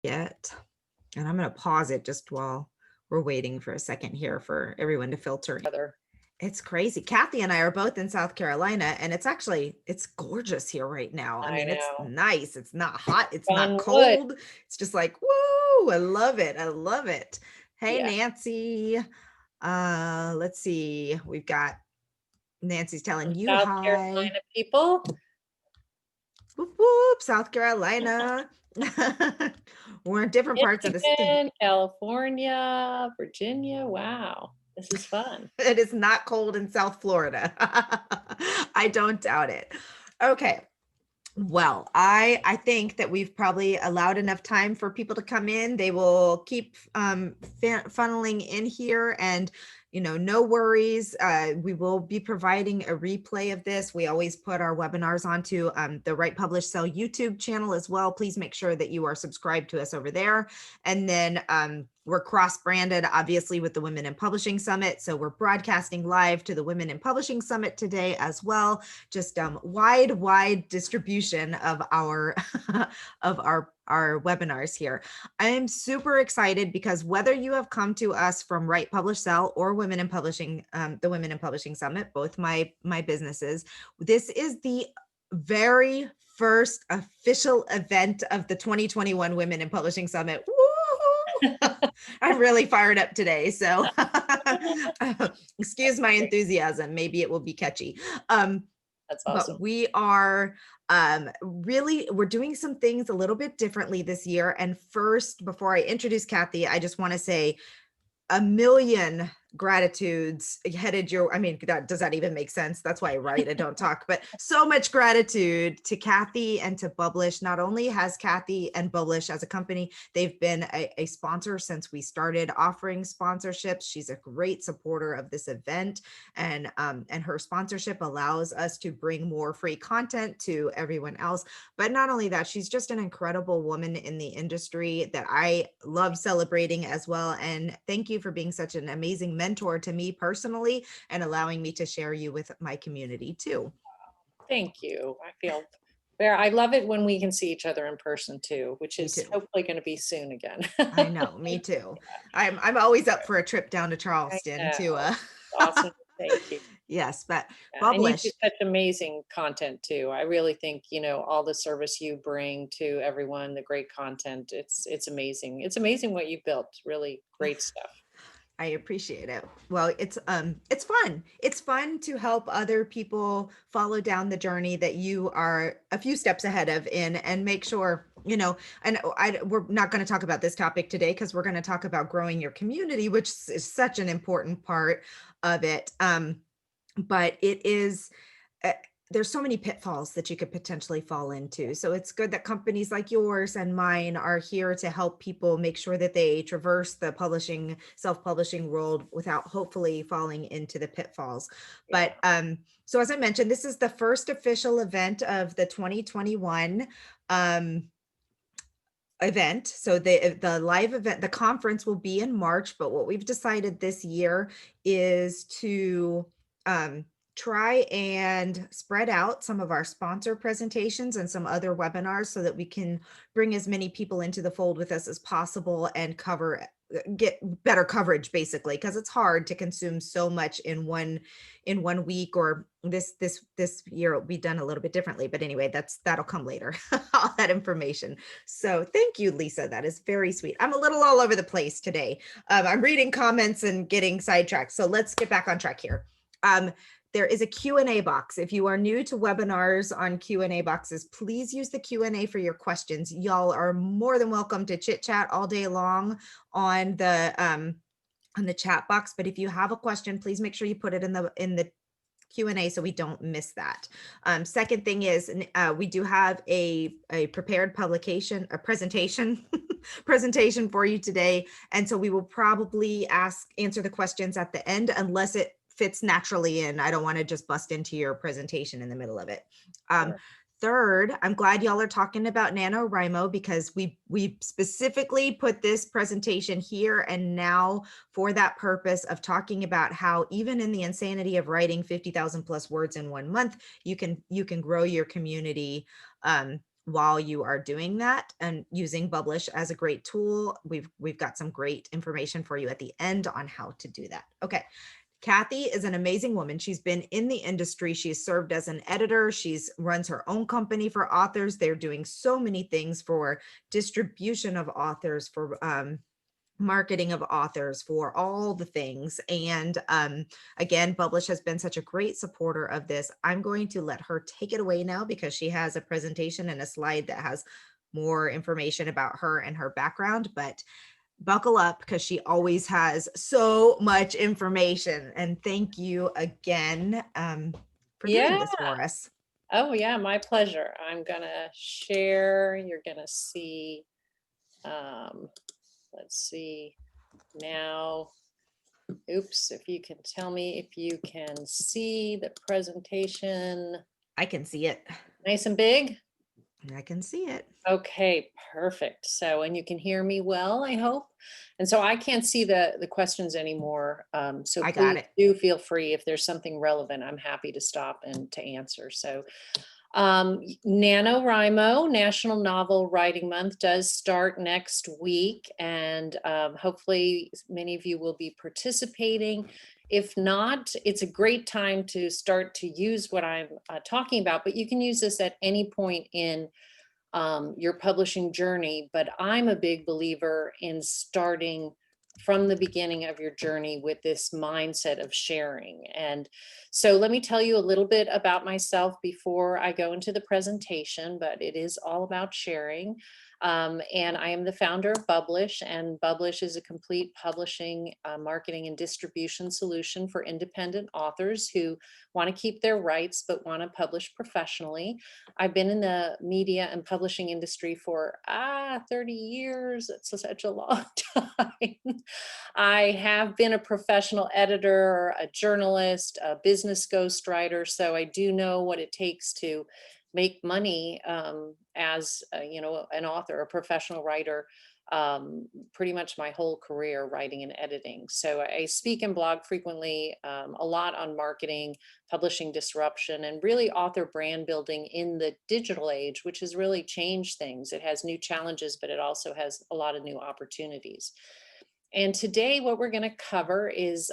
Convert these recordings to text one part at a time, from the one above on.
Yet, and I'm going to pause it just while we're waiting for a second here for everyone to filter. Other. It's crazy. Kathy and I are both in South Carolina, and it's gorgeous here right now. I I mean, it's know. nice. It's not hot. It's not Fun wood. cold. It's just like, whoa, I love it. I love it. Hey, Yeah. Nancy. Let's see. We've got Nancy's telling you South hi. Carolina people. Whoop, whoop, South Carolina. We're in different parts of the state. Michigan, California, Virginia. Wow. This is fun. It is not cold in South Florida. I don't doubt it. Okay. Well, I think that we've probably allowed enough time for people to come in. They will keep funneling in here, and no worries. We will be providing a replay of this. We always put our webinars onto the Write Publish Sell YouTube channel as well. Please make sure that you are subscribed to us over there. And then we're cross-branded, obviously, with the Women in Publishing Summit. So we're broadcasting live to the Women in Publishing Summit today as well. Just wide distribution of our of our webinars here. I am super excited because whether you have come to us from Write, Publish, Sell or Women in Publishing, the Women in Publishing Summit, both my businesses, this is the very first official event of the 2021 Women in Publishing Summit. Woo! I'm really fired up today. So excuse my enthusiasm. Maybe it will be catchy. That's But awesome. we are we're doing some things a little bit differently this year. And first, before I introduce Kathy, I just want to say a million gratitudes headed your, I mean, does that even make sense? That's why I write, I don't talk, but so much gratitude to Kathy and to Publish. Not only has Kathy and Publish as a company, they've been a sponsor since we started offering sponsorships. She's a great supporter of this event, and her sponsorship allows us to bring more free content to everyone else. But not only that, she's just an incredible woman in the industry that I love celebrating as well. And thank you for being such an amazing mentor to me personally and allowing me to share you with my community too. Thank you. I feel I love it when we can see each other in person too, which Me is too. hopefully going to be soon again. I know, me too. I'm always up for a trip down to I Charleston to know. Awesome. Thank you. yes, but Yeah, and you do Publish. such amazing content too. I really think, all the service you bring to everyone, the great content, it's amazing. It's amazing what you built. Really great stuff. I appreciate it. Well, it's fun. It's fun to help other people follow down the journey that you are a few steps ahead of in, and make sure, and we're not going to talk about this topic today because we're going to talk about growing your community, which is such an important part of it. But it is, uh, there's so many pitfalls that you could potentially fall into. So it's good that companies like yours and mine are here to help people make sure that they traverse the self-publishing world without hopefully falling into the pitfalls. Yeah. But so as I mentioned, this is the first official event of the 2021 event. So the live event, the conference will be in March, but what we've decided this year is to try and spread out some of our sponsor presentations and some other webinars so that we can bring as many people into the fold with us as possible and get better coverage, basically, because it's hard to consume so much in one week. Or this year it'll be done a little bit differently, but anyway, that'll come later. All that information. So thank you, Lisa. That is very sweet. I'm a little all over the place today. I'm reading comments and getting sidetracked, so let's get back on track here. There is a Q&A box. If you are new to webinars on Q&A boxes, please use the Q&A for your questions. Y'all are more than welcome to chit chat all day long on the chat box. But if you have a question, please make sure you put it in the Q&A so we don't miss that. Second thing is, we do have a prepared presentation presentation for you today. And so we will probably answer the questions at the end unless it fits naturally in. I don't want to just bust into your presentation in the middle of it. Sure. Third, I'm glad y'all are talking about NaNoWriMo because we specifically put this presentation here and now for that purpose of talking about how even in the insanity of writing 50,000 plus words in 1 month, you can grow your community while you are doing that and using Publish as a great tool. We've got some great information for you at the end on how to do that. Okay. Kathy is an amazing woman. She's been in the industry. She's served as an editor. She's runs her own company for authors. They're doing so many things for distribution of authors, for marketing of authors, for all the things. And again, Publish has been such a great supporter of this. I'm going to let her take it away now because she has a presentation and a slide that has more information about her and her background. But buckle up because she always has so much information. And thank you again for doing Yeah. this for us. Oh, yeah, my pleasure. I'm gonna share. You're gonna see, um, let's see now. Oops, if you can tell me if you can see the presentation I can see it. nice and big. I can see it. Okay, perfect. So, and you can hear me well, I hope. And so I can't see the questions anymore. So I got please it. do feel free if there's something relevant. I'm happy to stop and to answer. So, NaNoWriMo, National Novel Writing Month, does start next week, and hopefully many of you will be participating. If not, it's a great time to start to use what I'm talking about, but you can use this at any point in your publishing journey. But I'm a big believer in starting from the beginning of your journey with this mindset of sharing. And so let me tell you a little bit about myself before I go into the presentation, but it is all about sharing. And I am the founder of Publish, and Publish is a complete publishing, marketing, and distribution solution for independent authors who want to keep their rights but want to publish professionally. I've been in the media and publishing industry for 30 years. It's such a long time. I have been a professional editor, a journalist, a business ghostwriter, so I do know what it takes to make money as an author, a professional writer. Pretty much my whole career writing and editing. So I speak and blog frequently, a lot on marketing, publishing disruption, and really author brand building in the digital age, which has really changed things. It has new challenges, but it also has a lot of new opportunities. And today, what we're going to cover is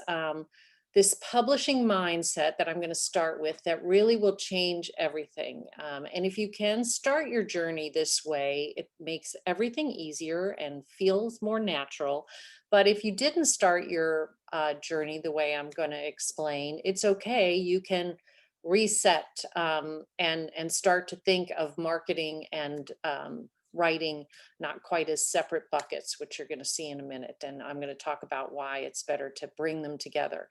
this publishing mindset that I'm going to start with that really will change everything. And if you can start your journey this way, it makes everything easier and feels more natural. But if you didn't start your journey the way I'm going to explain, it's okay. You can reset and start to think of marketing and writing not quite as separate buckets, which you're going to see in a minute. And I'm going to talk about why it's better to bring them together.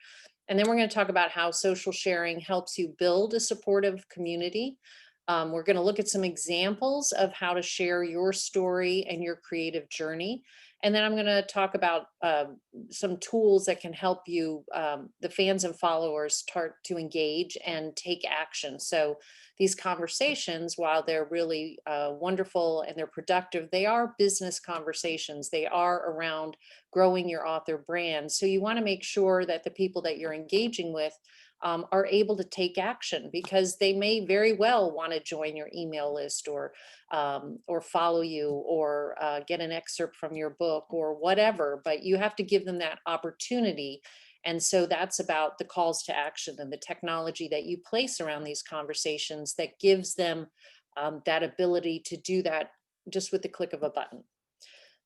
And then we're going to talk about how social sharing helps you build a supportive community. We're going to look at some examples of how to share your story and your creative journey. And then I'm going to talk about some tools that can help you, the fans and followers, start to engage and take action. So these conversations, while they're really wonderful and they're productive, they are business conversations. They are around growing your author brand. So you want to make sure that the people that you're engaging with are able to take action, because they may very well want to join your email list or follow you or get an excerpt from your book or whatever. But you have to give them that opportunity. And so that's about the calls to action and the technology that you place around these conversations that gives them that ability to do that just with the click of a button.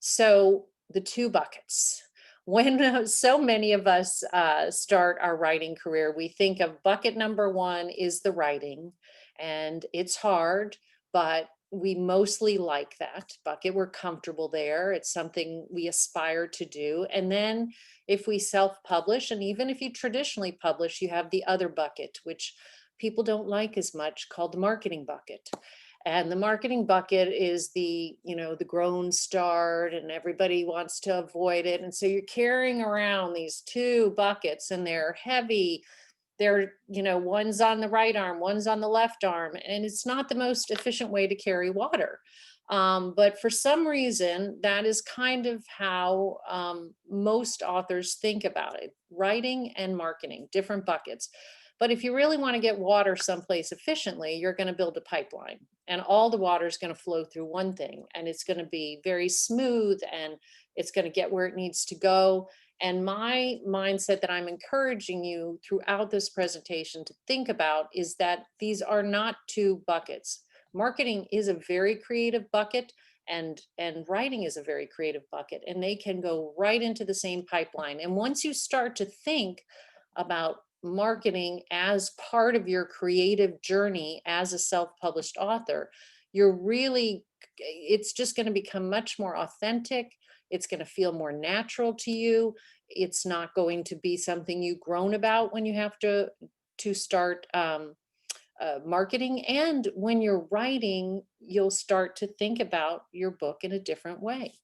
So the two buckets. When so many of us start our writing career, we think of bucket number one is the writing, and it's hard, but we mostly like that bucket. We're comfortable there. It's something we aspire to do. And then if we self-publish, and even if you traditionally publish, you have the other bucket, which people don't like as much, called the marketing bucket. And the marketing bucket is the grown start, and everybody wants to avoid it. And so you're carrying around these two buckets, and they're heavy. They're, one's on the right arm, one's on the left arm, and it's not the most efficient way to carry water. But for some reason, that is kind of how most authors think about it: writing and marketing, different buckets. But if you really want to get water someplace efficiently, you're going to build a pipeline. and all the water is going to flow through one thing, and it's going to be very smooth, and it's going to get where it needs to go. And my mindset that I'm encouraging you throughout this presentation to think about is that these are not two buckets. Marketing is a very creative bucket, and writing is a very creative bucket, and they can go right into the same pipeline. And once you start to think about marketing as part of your creative journey as a self-published author, you're really, it's just going to become much more authentic. It's going to feel more natural to you. It's not going to be something you groan about when you have to start marketing. And when you're writing, you'll start to think about your book in a different way.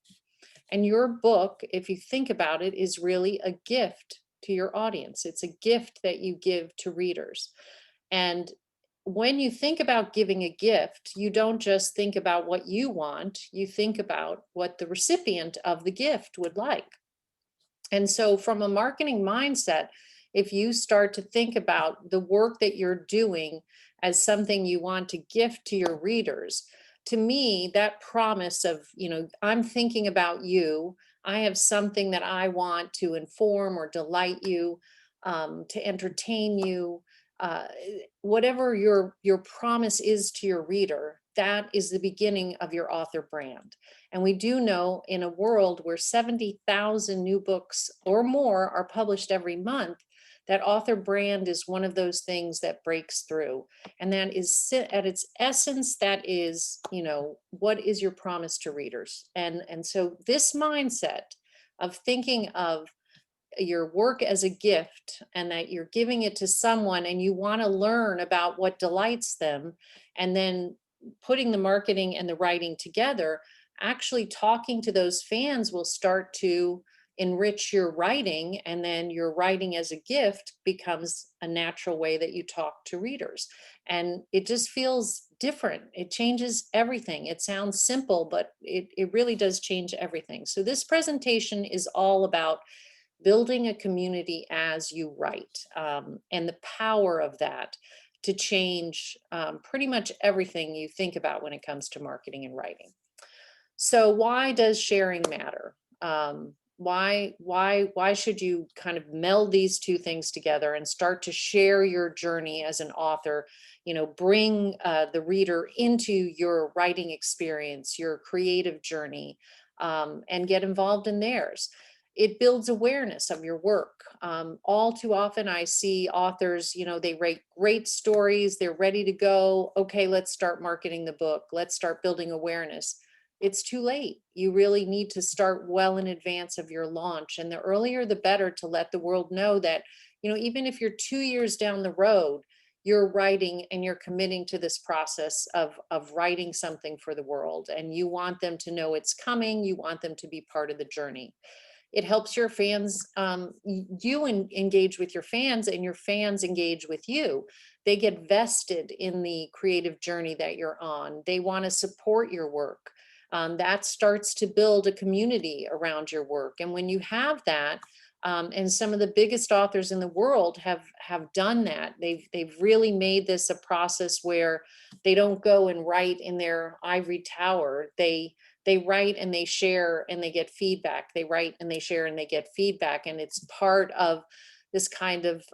And your book, if you think about it, is really a gift to your audience. It's a gift that you give to readers. And when you think about giving a gift, you don't just think about what you want, you think about what the recipient of the gift would like. And so, from a marketing mindset, if you start to think about the work that you're doing as something you want to gift to your readers, to me, that promise of, I'm thinking about you, I have something that I want to inform or delight you, to entertain you, uh, whatever your promise is to your reader, that is the beginning of your author brand. And we do know, in a world where 70,000 new books or more are published every month, that author brand is one of those things that breaks through. And that is at its essence, that is, what is your promise to readers? And so this mindset of thinking of your work as a gift, and that you're giving it to someone and you want to learn about what delights them, and then putting the marketing and the writing together, actually talking to those fans will start to enrich your writing, and then your writing as a gift becomes a natural way that you talk to readers. And it just feels different. It changes everything. It sounds simple, but it really does change everything. So this presentation is all about building a community as you write, and the power of that to change pretty much everything you think about when it comes to marketing and writing. So why does sharing matter? Why should you kind of meld these two things together and start to share your journey as an author? Bring the reader into your writing experience, your creative journey, and get involved in theirs. It builds awareness of your work. All too often, I see authors, they write great stories, they're ready to go. Okay, let's start marketing the book, let's start building awareness. It's too late. You really need to start well in advance of your launch. And the earlier, the better, to let the world know that, even if you're 2 years down the road, you're writing and you're committing to this process of writing something for the world. And you want them to know it's coming. You want them to be part of the journey. It helps your fans, engage with your fans, and your fans engage with you. They get vested in the creative journey that you're on. They want to support your work. That starts to build a community around your work. And when you have that, and some of the biggest authors in the world have done that. They've really made this a process where they don't go and write in their ivory tower. They write and they share and they get feedback. They write and they share and they get feedback. And it's part of this kind of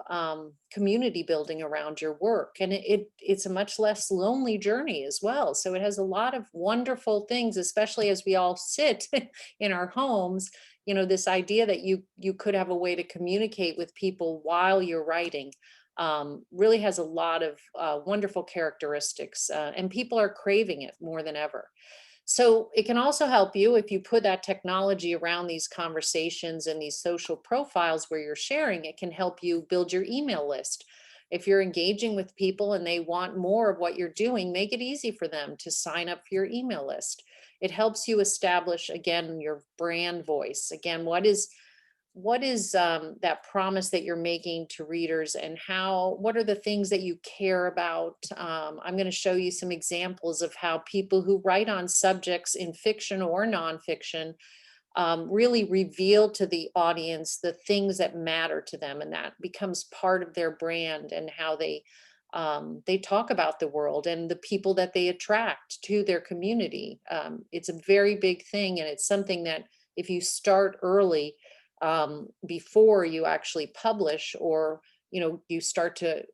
community building around your work. And it's a much less lonely journey as well. So it has a lot of wonderful things, especially as we all sit in our homes. This idea that you could have a way to communicate with people while you're writing, really has a lot of wonderful characteristics, and people are craving it more than ever. So it can also help you if you put that technology around these conversations and these social profiles where you're sharing. It can help you build your email list. If you're engaging with people and they want more of what you're doing, make it easy for them to sign up for your email list. It helps you establish, again, your brand voice. Again, what is that promise that you're making to readers, and what are the things that you care about? I'm going to show you some examples of how people who write on subjects in fiction or nonfiction really reveal to the audience the things that matter to them, and that becomes part of their brand and how they They talk about the world and the people that they attract to their community. It's a very big thing, and it's something that if you start early, before you actually publish, or you start to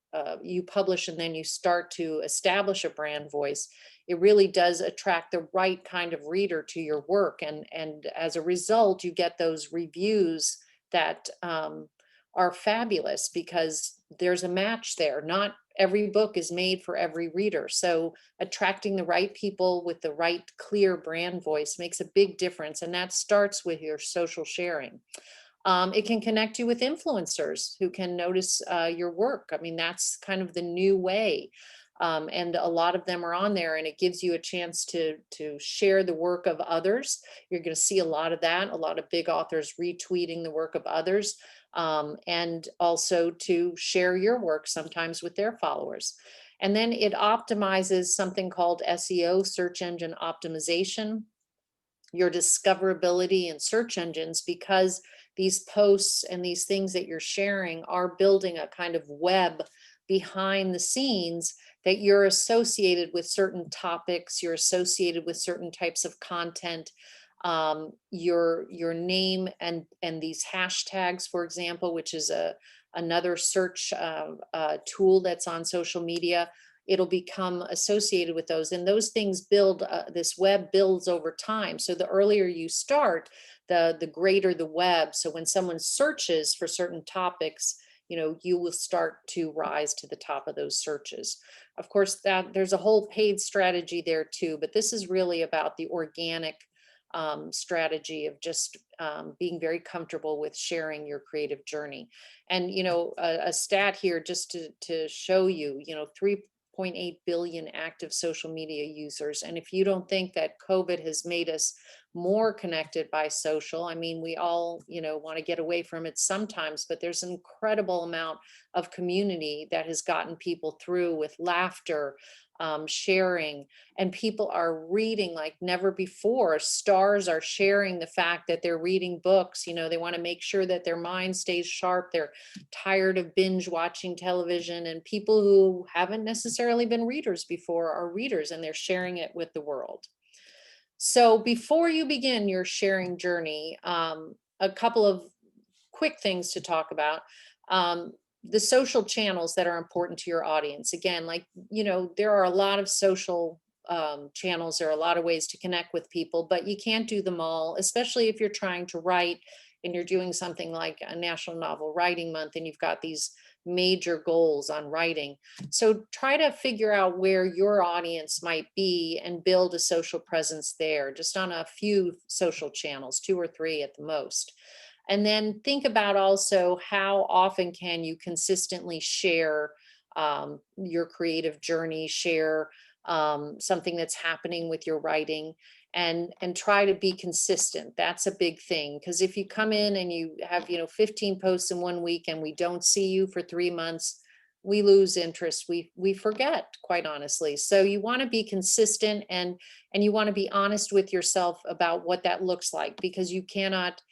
you publish and then you start to establish a brand voice, it really does attract the right kind of reader to your work, and as a result you get those reviews that are fabulous, because there's a match there. Not every book is made for every reader. So attracting the right people with the right clear brand voice makes a big difference. And that starts with your social sharing. It can connect you with influencers who can notice your work. I mean, that's kind of the new way. And a lot of them are on there, and it gives you a chance to share the work of others. You're going to see a lot of that, a lot of big authors retweeting the work of others, and also to share your work sometimes with their followers. And then it optimizes something called SEO, search engine optimization, your discoverability in search engines, because these posts and these things that you're sharing are building a kind of web behind the scenes, that you're associated with certain topics, you're associated with certain types of content. Your name and these hashtags, for example, which is a another search tool that's on social media, it'll become associated with those, and those things build, this web builds over time. So the earlier you start, the greater the web. So when someone searches for certain topics, you will start to rise to the top of those searches. Of course, that there's a whole paid strategy there too, but this is really about the organic strategy of just being very comfortable with sharing your creative journey. And a stat here just to show you, 3.8 billion active social media users. And if you don't think that COVID has made us more connected by social, I mean, we all, want to get away from it sometimes, but there's an incredible amount of community that has gotten people through with laughter, sharing, and people are reading like never before. Stars are sharing the fact that they're reading books. They want to make sure that their mind stays sharp. They're tired of binge watching television, and people who haven't necessarily been readers before are readers, and they're sharing it with the world. So before you begin your sharing journey, a couple of quick things to talk about. Um, the social channels that are important to your audience. Again, like, there are a lot of social channels, there are a lot of ways to connect with people, but you can't do them all, especially if you're trying to write and you're doing something like a National Novel Writing Month and you've got these major goals on writing. So try to figure out where your audience might be and build a social presence there, just on a few social channels, two or three at the most. And then think about also how often can you consistently share your creative journey, share something that's happening with your writing, and try to be consistent. That's a big thing, because if you come in and you have 15 posts in one week and we don't see you for 3 months, we lose interest. We forget, quite honestly. So you want to be consistent, and you want to be honest with yourself about what that looks like, because you cannot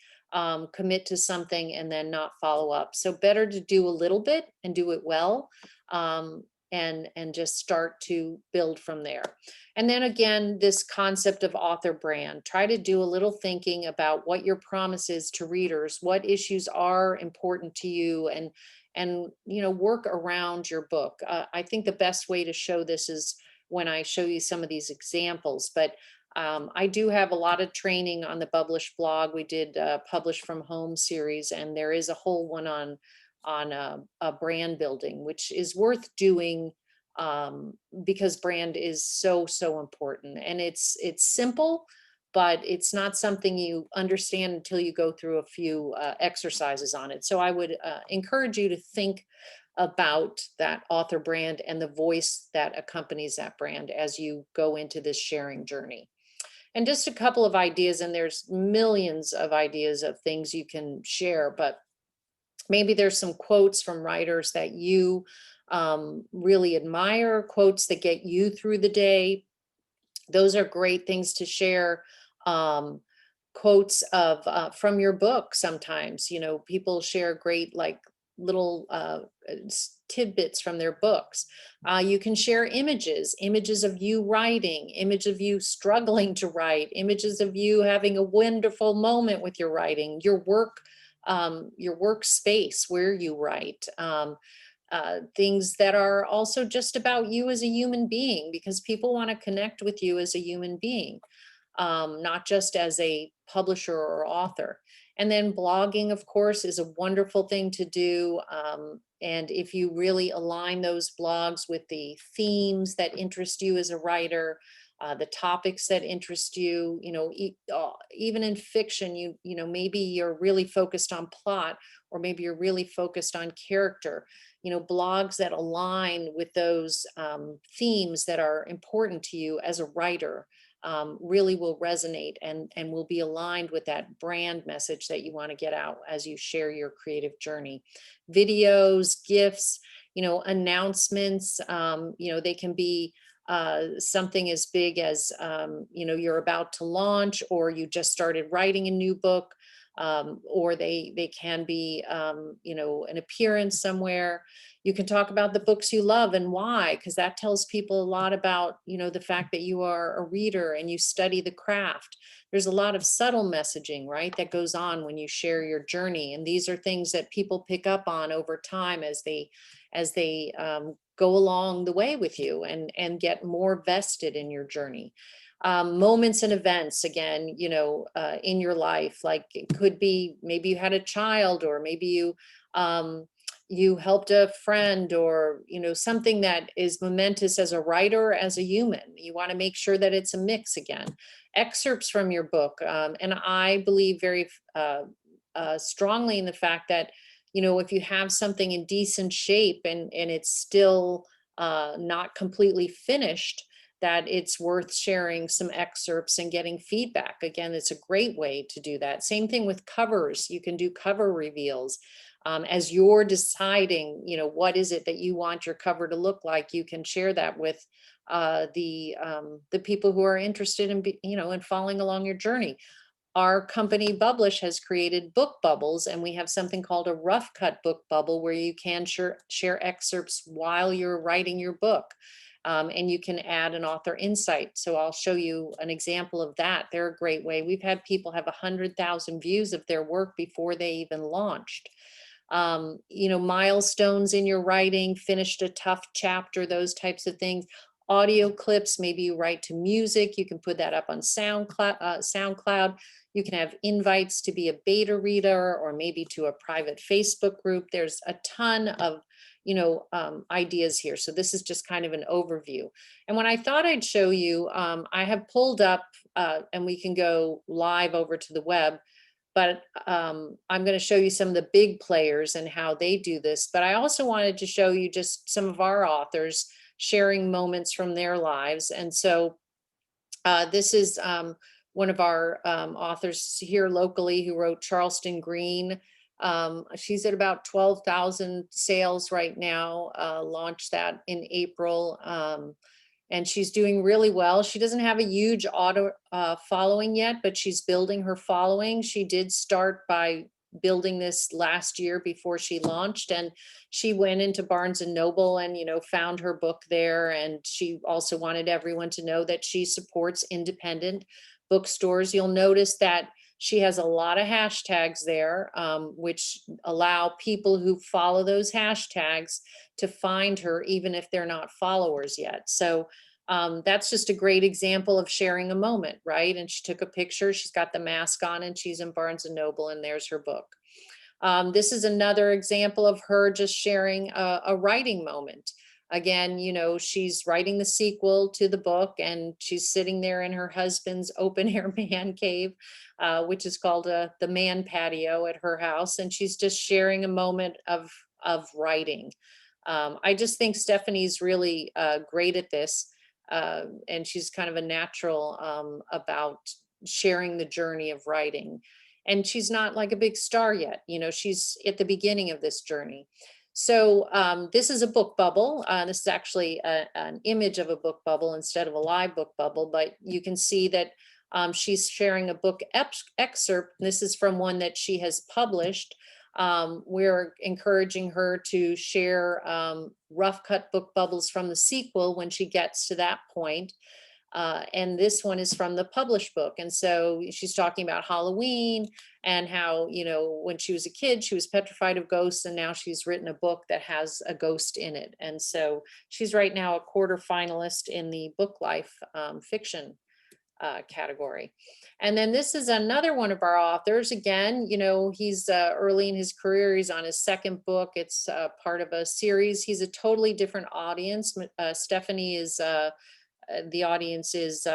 commit to something and then not follow up. So better to do a little bit and do it well, and just start to build from there. And then again, this concept of author brand. Try to do a little thinking about what your promise is to readers, what issues are important to you, and work around your book. I think the best way to show this is when I show you some of these examples, but I do have a lot of training on the Publish blog. We did Publish from Home series, and there is a whole one on brand building, which is worth doing, because brand is so important, and it's simple, but it's not something you understand until you go through a few exercises on it. So I would encourage you to think about that author brand and the voice that accompanies that brand as you go into this sharing journey. And just a couple of ideas, and there's millions of ideas of things you can share, but maybe there's some quotes from writers that you really admire, quotes that get you through the day. Those are great things to share. Um, Quotes of from your book. Sometimes people share great, like, little tidbits from their books. You can share images of you writing, image of you struggling to write, images of you having a wonderful moment with your writing, your workspace where you write. Things that are also just about you as a human being, because people want to connect with you as a human being, not just as a publisher or author. And then blogging, of course, is a wonderful thing to do. And if you really align those blogs with the themes that interest you as a writer, the topics that interest you, even in fiction, maybe you're really focused on plot, or maybe you're really focused on character. Blogs that align with those themes that are important to you as a writer really will resonate and will be aligned with that brand message that you want to get out as you share your creative journey. Videos, gifts, announcements, they can be something as big as, you're about to launch, or you just started writing a new book, or they can be, an appearance somewhere. You can talk about the books you love and why, because that tells people a lot about, the fact that you are a reader and you study the craft. There's a lot of subtle messaging, right, that goes on when you share your journey. And these are things that people pick up on over time as they go along the way with you and get more vested in your journey. Moments and events, again, in your life, like it could be maybe you had a child, or maybe you helped a friend, or something that is momentous as a writer, as a human. You want to make sure that it's a mix. Again, excerpts from your book, and I believe very strongly in the fact that if you have something in decent shape and it's still not completely finished, that it's worth sharing some excerpts and getting feedback. Again, it's a great way to do that. Same thing with covers. You can do cover reveals. As you're deciding, what is it that you want your cover to look like, you can share that with the people who are interested in, in following along your journey. Our company Publish has created book bubbles, and we have something called a rough cut book bubble, where you can share excerpts while you're writing your book. And you can add an author insight. So I'll show you an example of that. They're a great way. We've had people have 100,000 views of their work before they even launched. Milestones in your writing, finished a tough chapter, those types of things. Audio clips, maybe you write to music, you can put that up on SoundCloud. You can have invites to be a beta reader, or maybe to a private Facebook group. There's a ton of ideas here. So this is just kind of an overview. And when I thought I'd show you, I have pulled up, and we can go live over to the web, but I'm going to show you some of the big players and how they do this. But I also wanted to show you just some of our authors sharing moments from their lives. And so this is one of our authors here locally who wrote Charleston Green. She's at about 12,000 sales right now, launched that in April. And she's doing really well. She doesn't have a huge following yet, but she's building her following. She did start by building this last year before she launched, and she went into Barnes and Noble and found her book there. And she also wanted everyone to know that she supports independent bookstores. You'll notice that she has a lot of hashtags there, which allow people who follow those hashtags to find her, even if they're not followers yet. So that's just a great example of sharing a moment, right? And she took a picture, she's got the mask on, and she's in Barnes and Noble, and there's her book. This is another example of her just sharing a writing moment. Again, she's writing the sequel to the book, and she's sitting there in her husband's open air man cave, which is called the man patio at her house. And she's just sharing a moment of writing. I just think Stephanie's really great at this. And she's kind of a natural about sharing the journey of writing. And she's not like a big star yet. She's at the beginning of this journey. So this is a book bubble. This is actually an image of a book bubble instead of a live book bubble, but you can see that she's sharing a book excerpt. This is from one that she has published. We're encouraging her to share rough cut book bubbles from the sequel when she gets to that point. And this one is from the published book. And so she's talking about Halloween and how, when she was a kid, she was petrified of ghosts. And now she's written a book that has a ghost in it. And so she's right now a quarter finalist in the Book Life fiction category. And then this is another one of our authors. Again, he's early in his career. He's on his second book. It's part of a series. He's a totally different audience. Stephanie is the audience is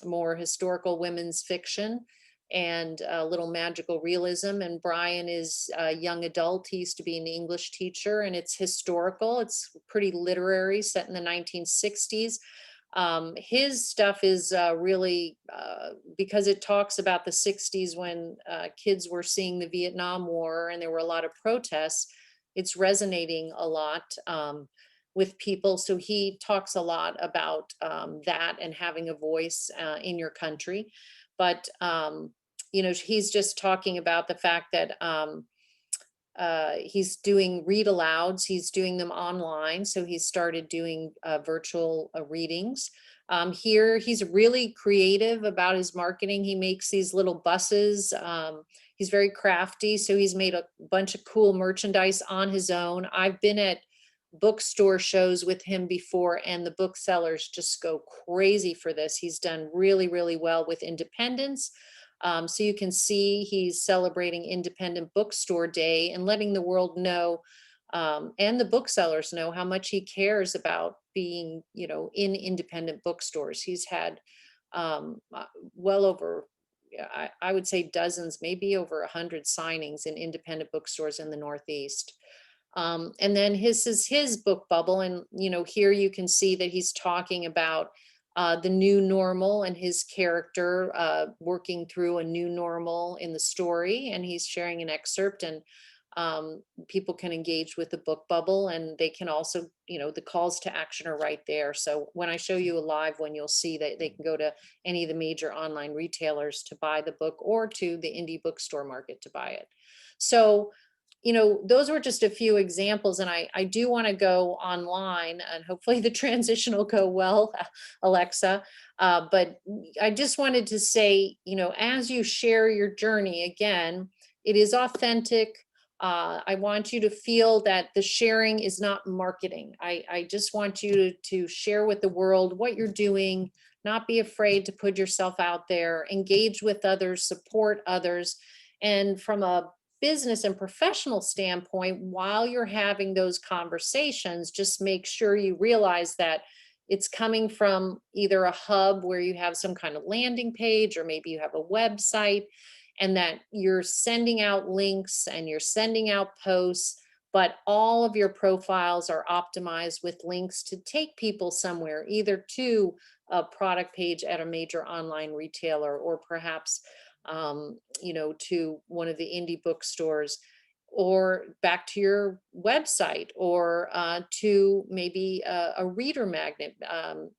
more historical women's fiction and a little magical realism. And Brian is a young adult. He used to be an English teacher, and it's historical. It's pretty literary, set in the 1960s. His stuff is really because it talks about the 60s when kids were seeing the Vietnam War and there were a lot of protests. It's resonating a lot with people. So he talks a lot about that and having a voice in your country. But, he's just talking about the fact that he's doing read alouds. He's doing them online. So he started doing virtual readings. Here, he's really creative about his marketing. He makes these little buses. He's very crafty. So he's made a bunch of cool merchandise on his own. I've been at bookstore shows with him before, and the booksellers just go crazy for this. He's done really, really well with independence. So you can see he's celebrating Independent Bookstore Day and letting the world know, and the booksellers know how much he cares about being, in independent bookstores. He's had well over, yeah, I would say dozens, maybe over 100 signings in independent bookstores in the Northeast. And then his is his book bubble. And, here you can see that he's talking about the new normal and his character working through a new normal in the story. And he's sharing an excerpt, and people can engage with the book bubble, and they can also, the calls to action are right there. So when I show you a live one, you'll see that they can go to any of the major online retailers to buy the book or to the indie bookstore market to buy it. So those were just a few examples, and I do want to go online, and hopefully the transition will go well, Alexa. But I just wanted to say, as you share your journey, again, it is authentic. I want you to feel that the sharing is not marketing. I just want you to share with the world what you're doing, not be afraid to put yourself out there, engage with others, support others. And from a business and professional standpoint, while you're having those conversations, just make sure you realize that it's coming from either a hub where you have some kind of landing page, or maybe you have a website, and that you're sending out links and you're sending out posts, but all of your profiles are optimized with links to take people somewhere, either to a product page at a major online retailer, or perhaps to one of the indie bookstores, or back to your website, or to maybe a reader magnet.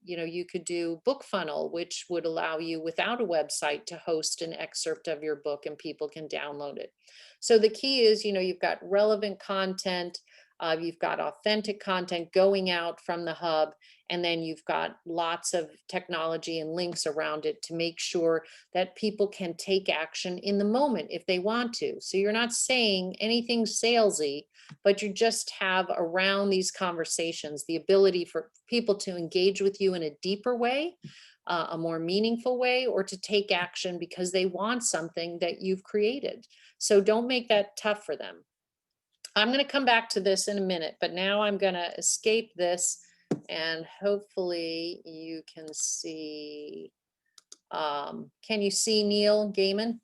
You could do Book Funnel, which would allow you without a website to host an excerpt of your book and people can download it. So the key is, you've got relevant content, you've got authentic content going out from the hub, and then you've got lots of technology and links around it to make sure that people can take action in the moment if they want to. So you're not saying anything salesy, but you just have around these conversations the ability for people to engage with you in a deeper way, a more meaningful way, or to take action because they want something that you've created. So don't make that tough for them. I'm going to come back to this in a minute, but now I'm going to escape this, and hopefully you can see. Can you see Neil Gaiman?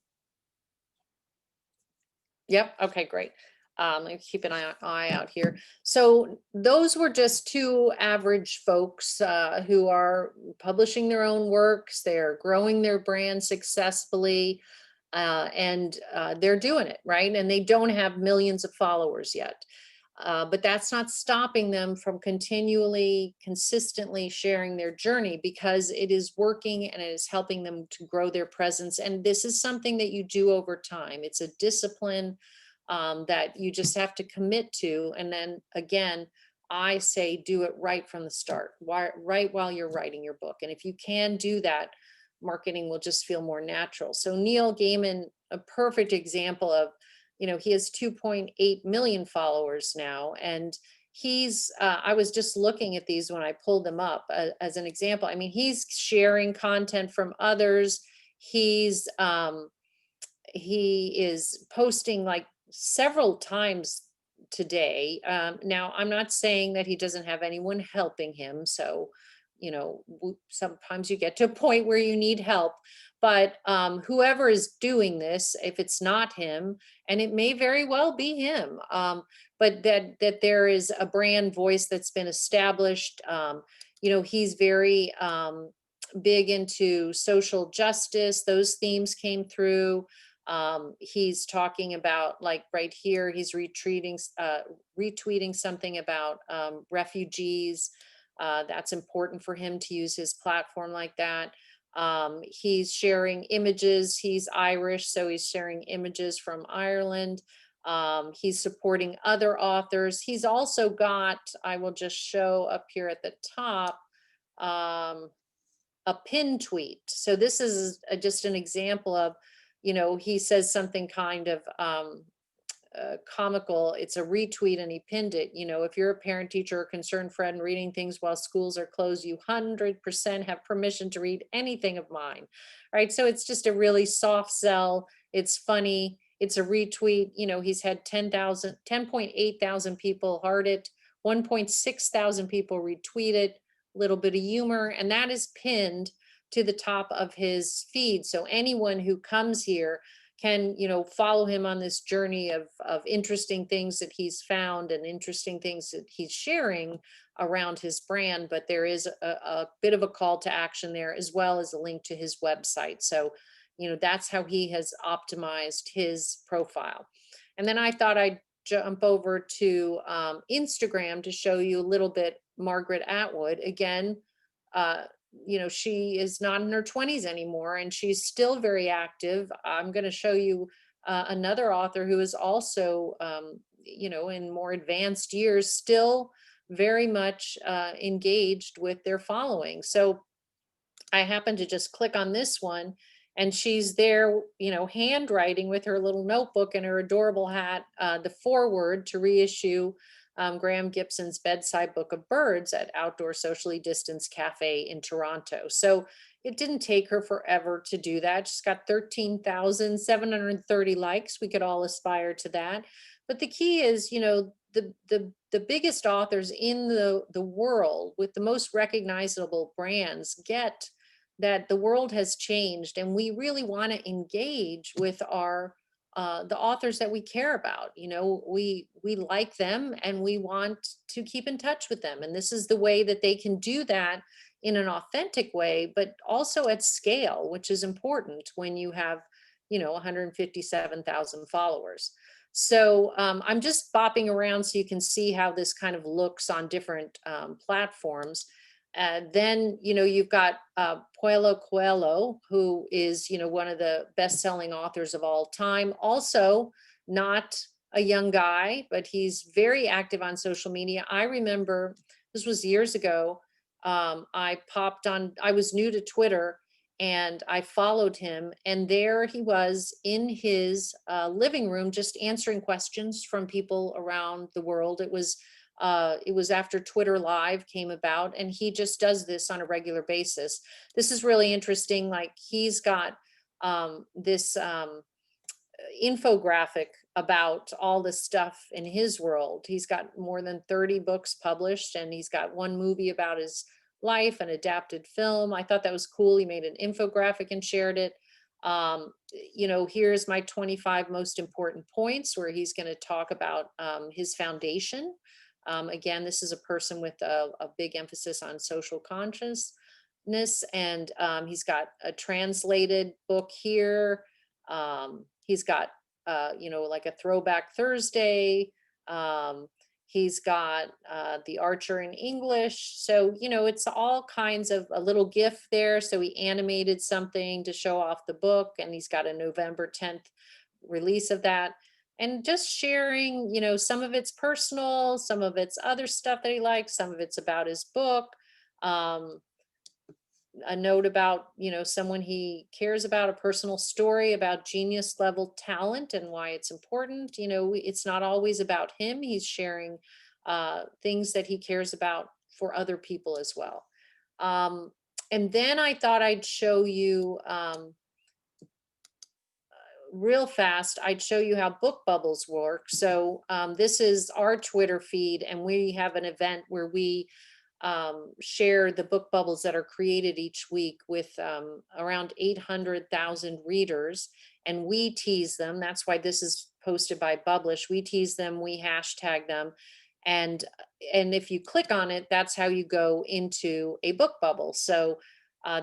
Yep. Okay, great. Let me keep an eye out here. So those were just two average folks who are publishing their own works. They're growing their brand successfully, and they're doing it, right? And they don't have millions of followers yet. But that's not stopping them from continually, consistently sharing their journey, because it is working and it is helping them to grow their presence. And this is something that you do over time. It's a discipline. that you just have to commit to. And then again, I say do it right from the start, right while you're writing your book. And if you can do that, marketing will just feel more natural. So Neil Gaiman, a perfect example of, he has 2.8 million followers now. And I was just looking at these when I pulled them up as an example. I mean, he's sharing content from others. He is posting like several times today. Now, I'm not saying that he doesn't have anyone helping him. So, sometimes you get to a point where you need help. But whoever is doing this, if it's not him, and it may very well be him, but that there is a brand voice that's been established. He's very big into social justice. Those themes came through. He's talking about, like right here, he's retweeting something about refugees. That's important for him to use his platform like that. He's sharing images. He's Irish, so he's sharing images from Ireland. He's supporting other authors. He's also got, I will just show up here at the top, um, a pin tweet. So this is just an example of, he says something kind of comical. It's a retweet and he pinned it. If you're a parent, teacher, or concerned friend reading things while schools are closed, you 100% have permission to read anything of mine. Right. So it's just a really soft sell. It's funny. It's a retweet. He's had 10.8 thousand people heart it, 1.6 thousand people retweet it, a little bit of humor, and that is pinned to the top of his feed. So anyone who comes here can follow him on this journey of interesting things that he's found and interesting things that he's sharing around his brand. But there is a bit of a call to action there, as well as a link to his website. So that's how he has optimized his profile. And then I thought I'd jump over to Instagram to show you a little bit. Margaret Atwood, again, she is not in her 20s anymore, and she's still very active. I'm going to show you another author who is also, in more advanced years, still very much engaged with their following. So I happened to just click on this one, and she's there, handwriting with her little notebook and her adorable hat, the foreword to reissue Graham Gibson's Bedside Book of Birds at Outdoor Socially Distanced Cafe in Toronto. So it didn't take her forever to do that. She's got 13,730 likes. We could all aspire to that. But the key is, the biggest authors in the world with the most recognizable brands get that the world has changed, and we really want to engage with the authors that we care about. We like them and we want to keep in touch with them, and this is the way that they can do that in an authentic way, but also at scale, which is important when you have 157,000 followers. So I'm just bopping around so you can see how this kind of looks on different platforms. Then, you've got Paulo Coelho, who is, one of the best-selling authors of all time. Also, not a young guy, but he's very active on social media. I remember this was years ago. I was new to Twitter, and I followed him, and there he was in his living room, just answering questions from people around the world. It was after Twitter Live came about, and he just does this on a regular basis. This is really interesting. Like, he's got this infographic about all the stuff in his world. He's got more than 30 books published, and he's got one movie about his life, an adapted film. I thought that was cool. He made an infographic and shared it. Here's my 25 most important points, where he's going to talk about his foundation. Again, this is a person with a big emphasis on social consciousness, and he's got a translated book here. He's got, like a Throwback Thursday. He's got The Archer in English. So, it's all kinds of a little GIF there. So he animated something to show off the book, and he's got a November 10th release of that. and just sharing, some of it's personal, some of it's other stuff that he likes, some of it's about his book. Um, a note about, someone he cares about, a personal story about genius level talent and why it's important. It's not always about him. He's sharing things that he cares about for other people as well. Um, and then I thought I'd show you real fast, I'd show you how book bubbles work. So this is our Twitter feed, and we have an event where we share the book bubbles that are created each week with around 800,000 readers, and we tease them. That's why this is posted by Publish. We tease them, we hashtag them, and if you click on it, that's how you go into a book bubble. So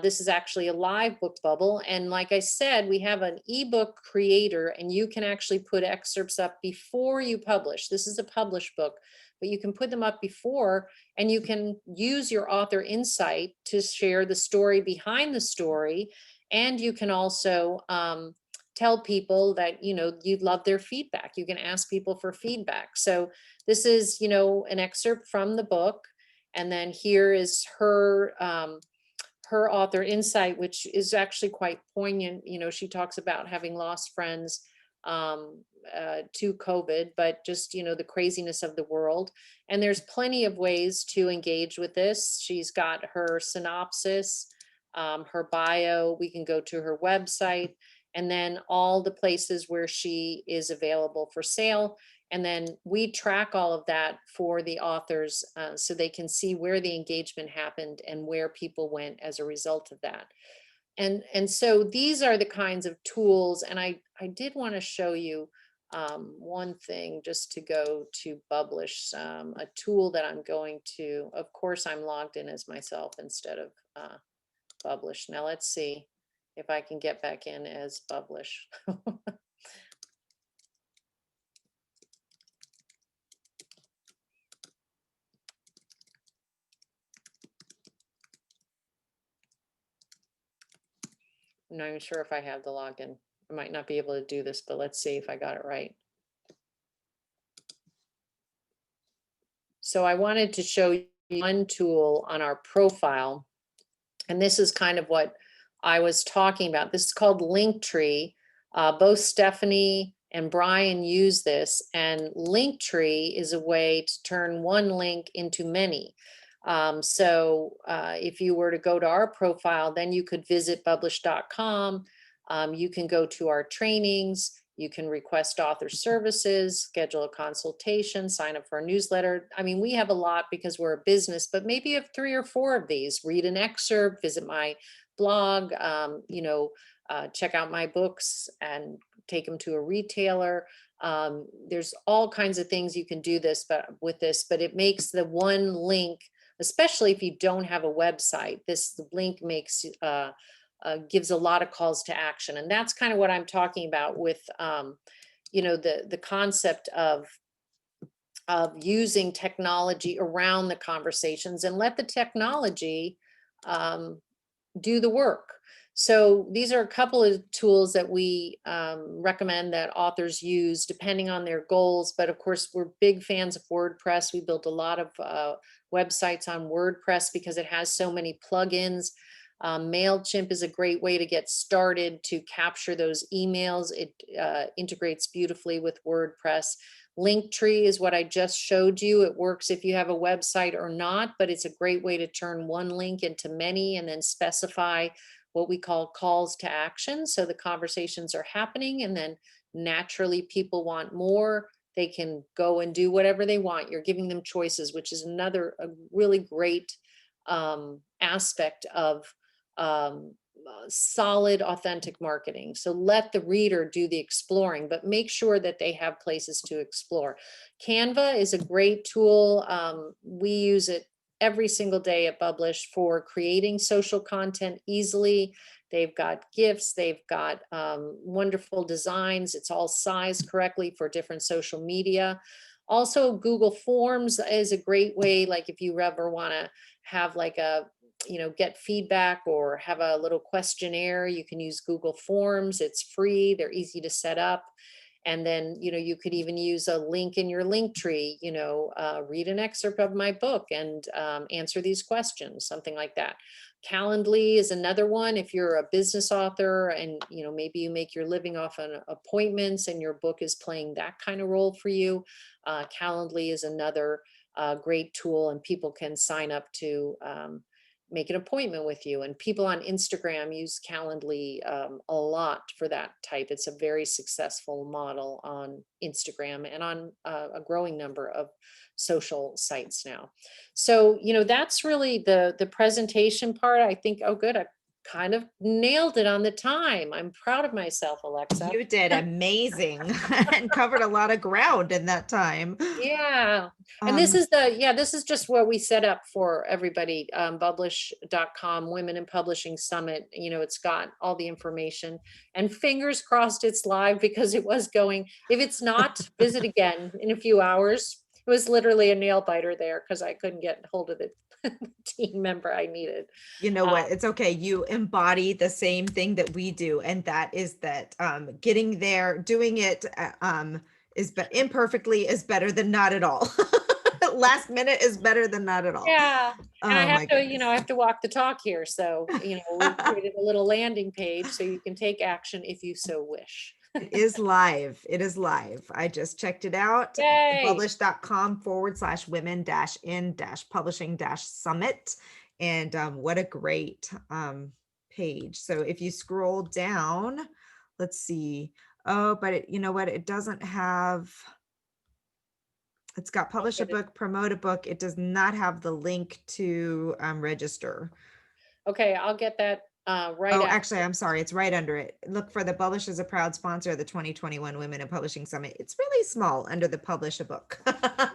this is actually a live book bubble. And like I said, we have an ebook creator, and you can actually put excerpts up before you publish. This is a published book, but you can put them up before, and you can use your author insight to share the story behind the story. And you can also tell people that, you'd love their feedback. You can ask people for feedback. So this is, an excerpt from the book. And then here is her author insight, which is actually quite poignant. She talks about having lost friends to COVID, but just, the craziness of the world. And there's plenty of ways to engage with this. She's got her synopsis, her bio. We can go to her website, and then all the places where she is available for sale. And then we track all of that for the authors so they can see where the engagement happened and where people went as a result of that. And so these are the kinds of tools. And I did want to show you one thing, just to go to Publish, a tool that I'm going to, of course, I'm logged in as myself instead of Publish. Now let's see if I can get back in as Publish. I'm not even sure if I have the login. I might not be able to do this, but let's see if I got it right. So I wanted to show you one tool on our profile, and this is kind of what I was talking about. This is called Linktree. Both Stephanie and Brian use this, and Linktree is a way to turn one link into many. So if you were to go to our profile, then you could visit publish.com. You can go to our trainings. You can request author services, schedule a consultation, sign up for a newsletter. I mean, we have a lot because we're a business, but maybe you have 3 or 4 of these. Read an excerpt, visit my blog, check out my books and take them to a retailer. There's all kinds of things you can do but it makes the one link, especially if you don't have a website, this link makes gives a lot of calls to action. And that's kind of what I'm talking about with the concept of using technology around the conversations, and let the technology um, do the work. So these are a couple of tools that we recommend that authors use depending on their goals. But of course, we're big fans of WordPress. We built a lot of websites on WordPress because it has so many plugins. MailChimp is a great way to get started to capture those emails. It integrates beautifully with WordPress. Linktree is what I just showed you. It works if you have a website or not, but it's a great way to turn one link into many and then specify what we call calls to action. So the conversations are happening, and then naturally people want more. They can go and do whatever they want. You're giving them choices, which is another a really great aspect of solid, authentic marketing. So let the reader do the exploring, but make sure that they have places to explore. Canva is a great tool. We use it every single day at Publish for creating social content easily. They've got GIFs, they've got wonderful designs. It's all sized correctly for different social media. Also, Google Forms is a great way, like if you ever want to have like a get feedback or have a little questionnaire, you can use Google Forms. It's free, they're easy to set up. And then, you could even use a link in your link tree, read an excerpt of my book and answer these questions, something like that. Calendly is another one. If you're a business author and, maybe you make your living off on appointments and your book is playing that kind of role for you, Calendly is another great tool, and people can sign up to make an appointment with you. And people on Instagram use Calendly a lot for that type. It's a very successful model on Instagram and on a growing number of social sites now. So, that's really the presentation part. I think, oh, good. I kind of nailed it on the time. I'm proud of myself, Alexa. You did amazing and covered a lot of ground in that time. Yeah. And Um, this is just what we set up for everybody. Publish.com, Women in Publishing Summit. It's got all the information, and fingers crossed it's live, because it was going. If it's not, visit again in a few hours. It was literally a nail biter there because I couldn't get hold of the team member I needed. you know Uh, what? It's okay. You embody the same thing that we do, and that is that getting there, doing it imperfectly is better than not at all. Last minute is better than not at all. Yeah, and I Oh have my to, goodness. I have to walk the talk here. So, we created a little landing page so you can take action if you so wish. It is live. It is live. I just checked it out. Yay. Publish.com/women in publishing summit. And what a great page. So if you scroll down, let's see. Oh, but you know what? It doesn't have, it's got I'll publish a get it. book, promote a book. It does not have the link to register. Okay, I'll get that right Oh, after. actually, I'm sorry. It's right under it. Look for the Publish as a proud sponsor of the 2021 Women in Publishing Summit. It's really small under the Publish a Book.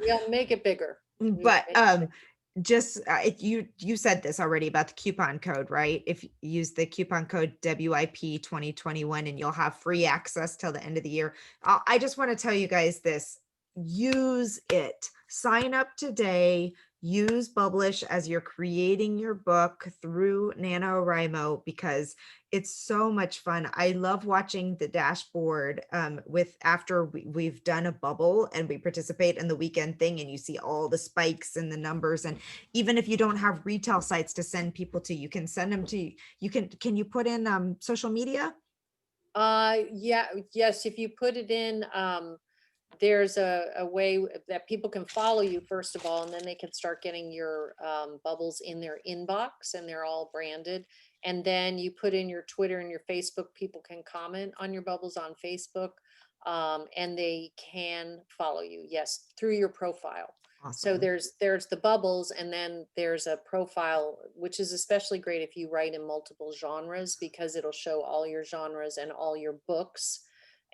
We'll make it bigger. We will But make it bigger. just if you said this already about the coupon code, right? If you use the coupon code WIP 2021 and you'll have free access till the end of the year. I just want to tell you guys this. Use it. Sign up today. Use Publish as you're creating your book through NaNoWriMo, because it's so much fun. I love watching the dashboard with after we've done a bubble and we participate in the weekend thing, and you see all the spikes and the numbers. And even if you don't have retail sites to send people to, you can send them to, can you put in social media? Yeah, yes, if you put it in, there's a way that people can follow you, first of all, and then they can start getting your bubbles in their inbox, and they're all branded. And then you put in your Twitter and your Facebook, people can comment on your bubbles on Facebook, and they can follow you, yes, through your profile. So Awesome. there's the bubbles, and then there's a profile, which is especially great if you write in multiple genres, because it'll show all your genres and all your books,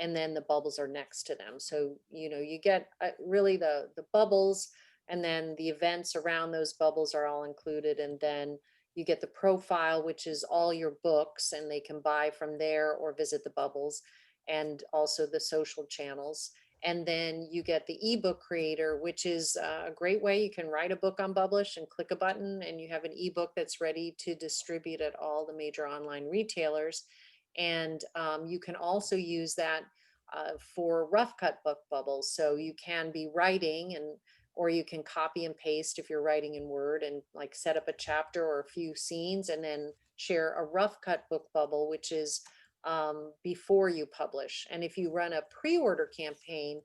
and then the bubbles are next to them. So, you get really the bubbles, and then the events around those bubbles are all included. And then you get the profile, which is all your books, and they can buy from there or visit the bubbles, and also the social channels. And then you get the ebook creator, which is a great way. You can write a book on Publish and click a button, and you have an ebook that's ready to distribute at all the major online retailers. And you can also use that for rough cut book bubbles. So you can be writing, or you can copy and paste if you're writing in Word, and like set up a chapter or a few scenes, and then share a rough cut book bubble, which is before you publish. And if you run a pre-order campaign,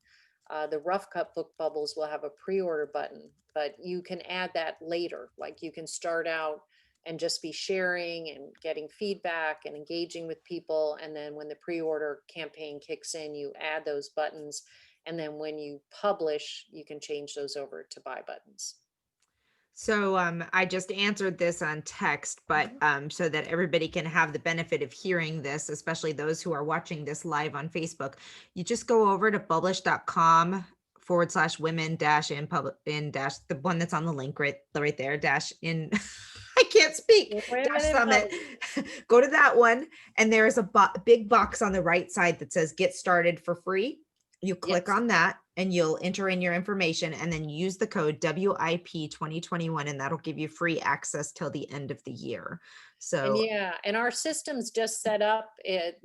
the rough cut book bubbles will have a pre-order button, but you can add that later. Like, you can start out and just be sharing and getting feedback and engaging with people. And then when the pre-order campaign kicks in, you add those buttons. And then when you publish, you can change those over to buy buttons. So I just answered this on text, but so that everybody can have the benefit of hearing this, especially those who are watching this live on Facebook, you just go over to publish.com/women in public in dash, the one that's on the link right there, dash in I can't speak, dash Women in summit. publishing. Go to that one, and there is a big box on the right side that says get started for free. You click Yes. on that and you'll enter in your information, and then use the code WIP 2021, and that'll give you free access till the end of the year. And So yeah, and our system's just set up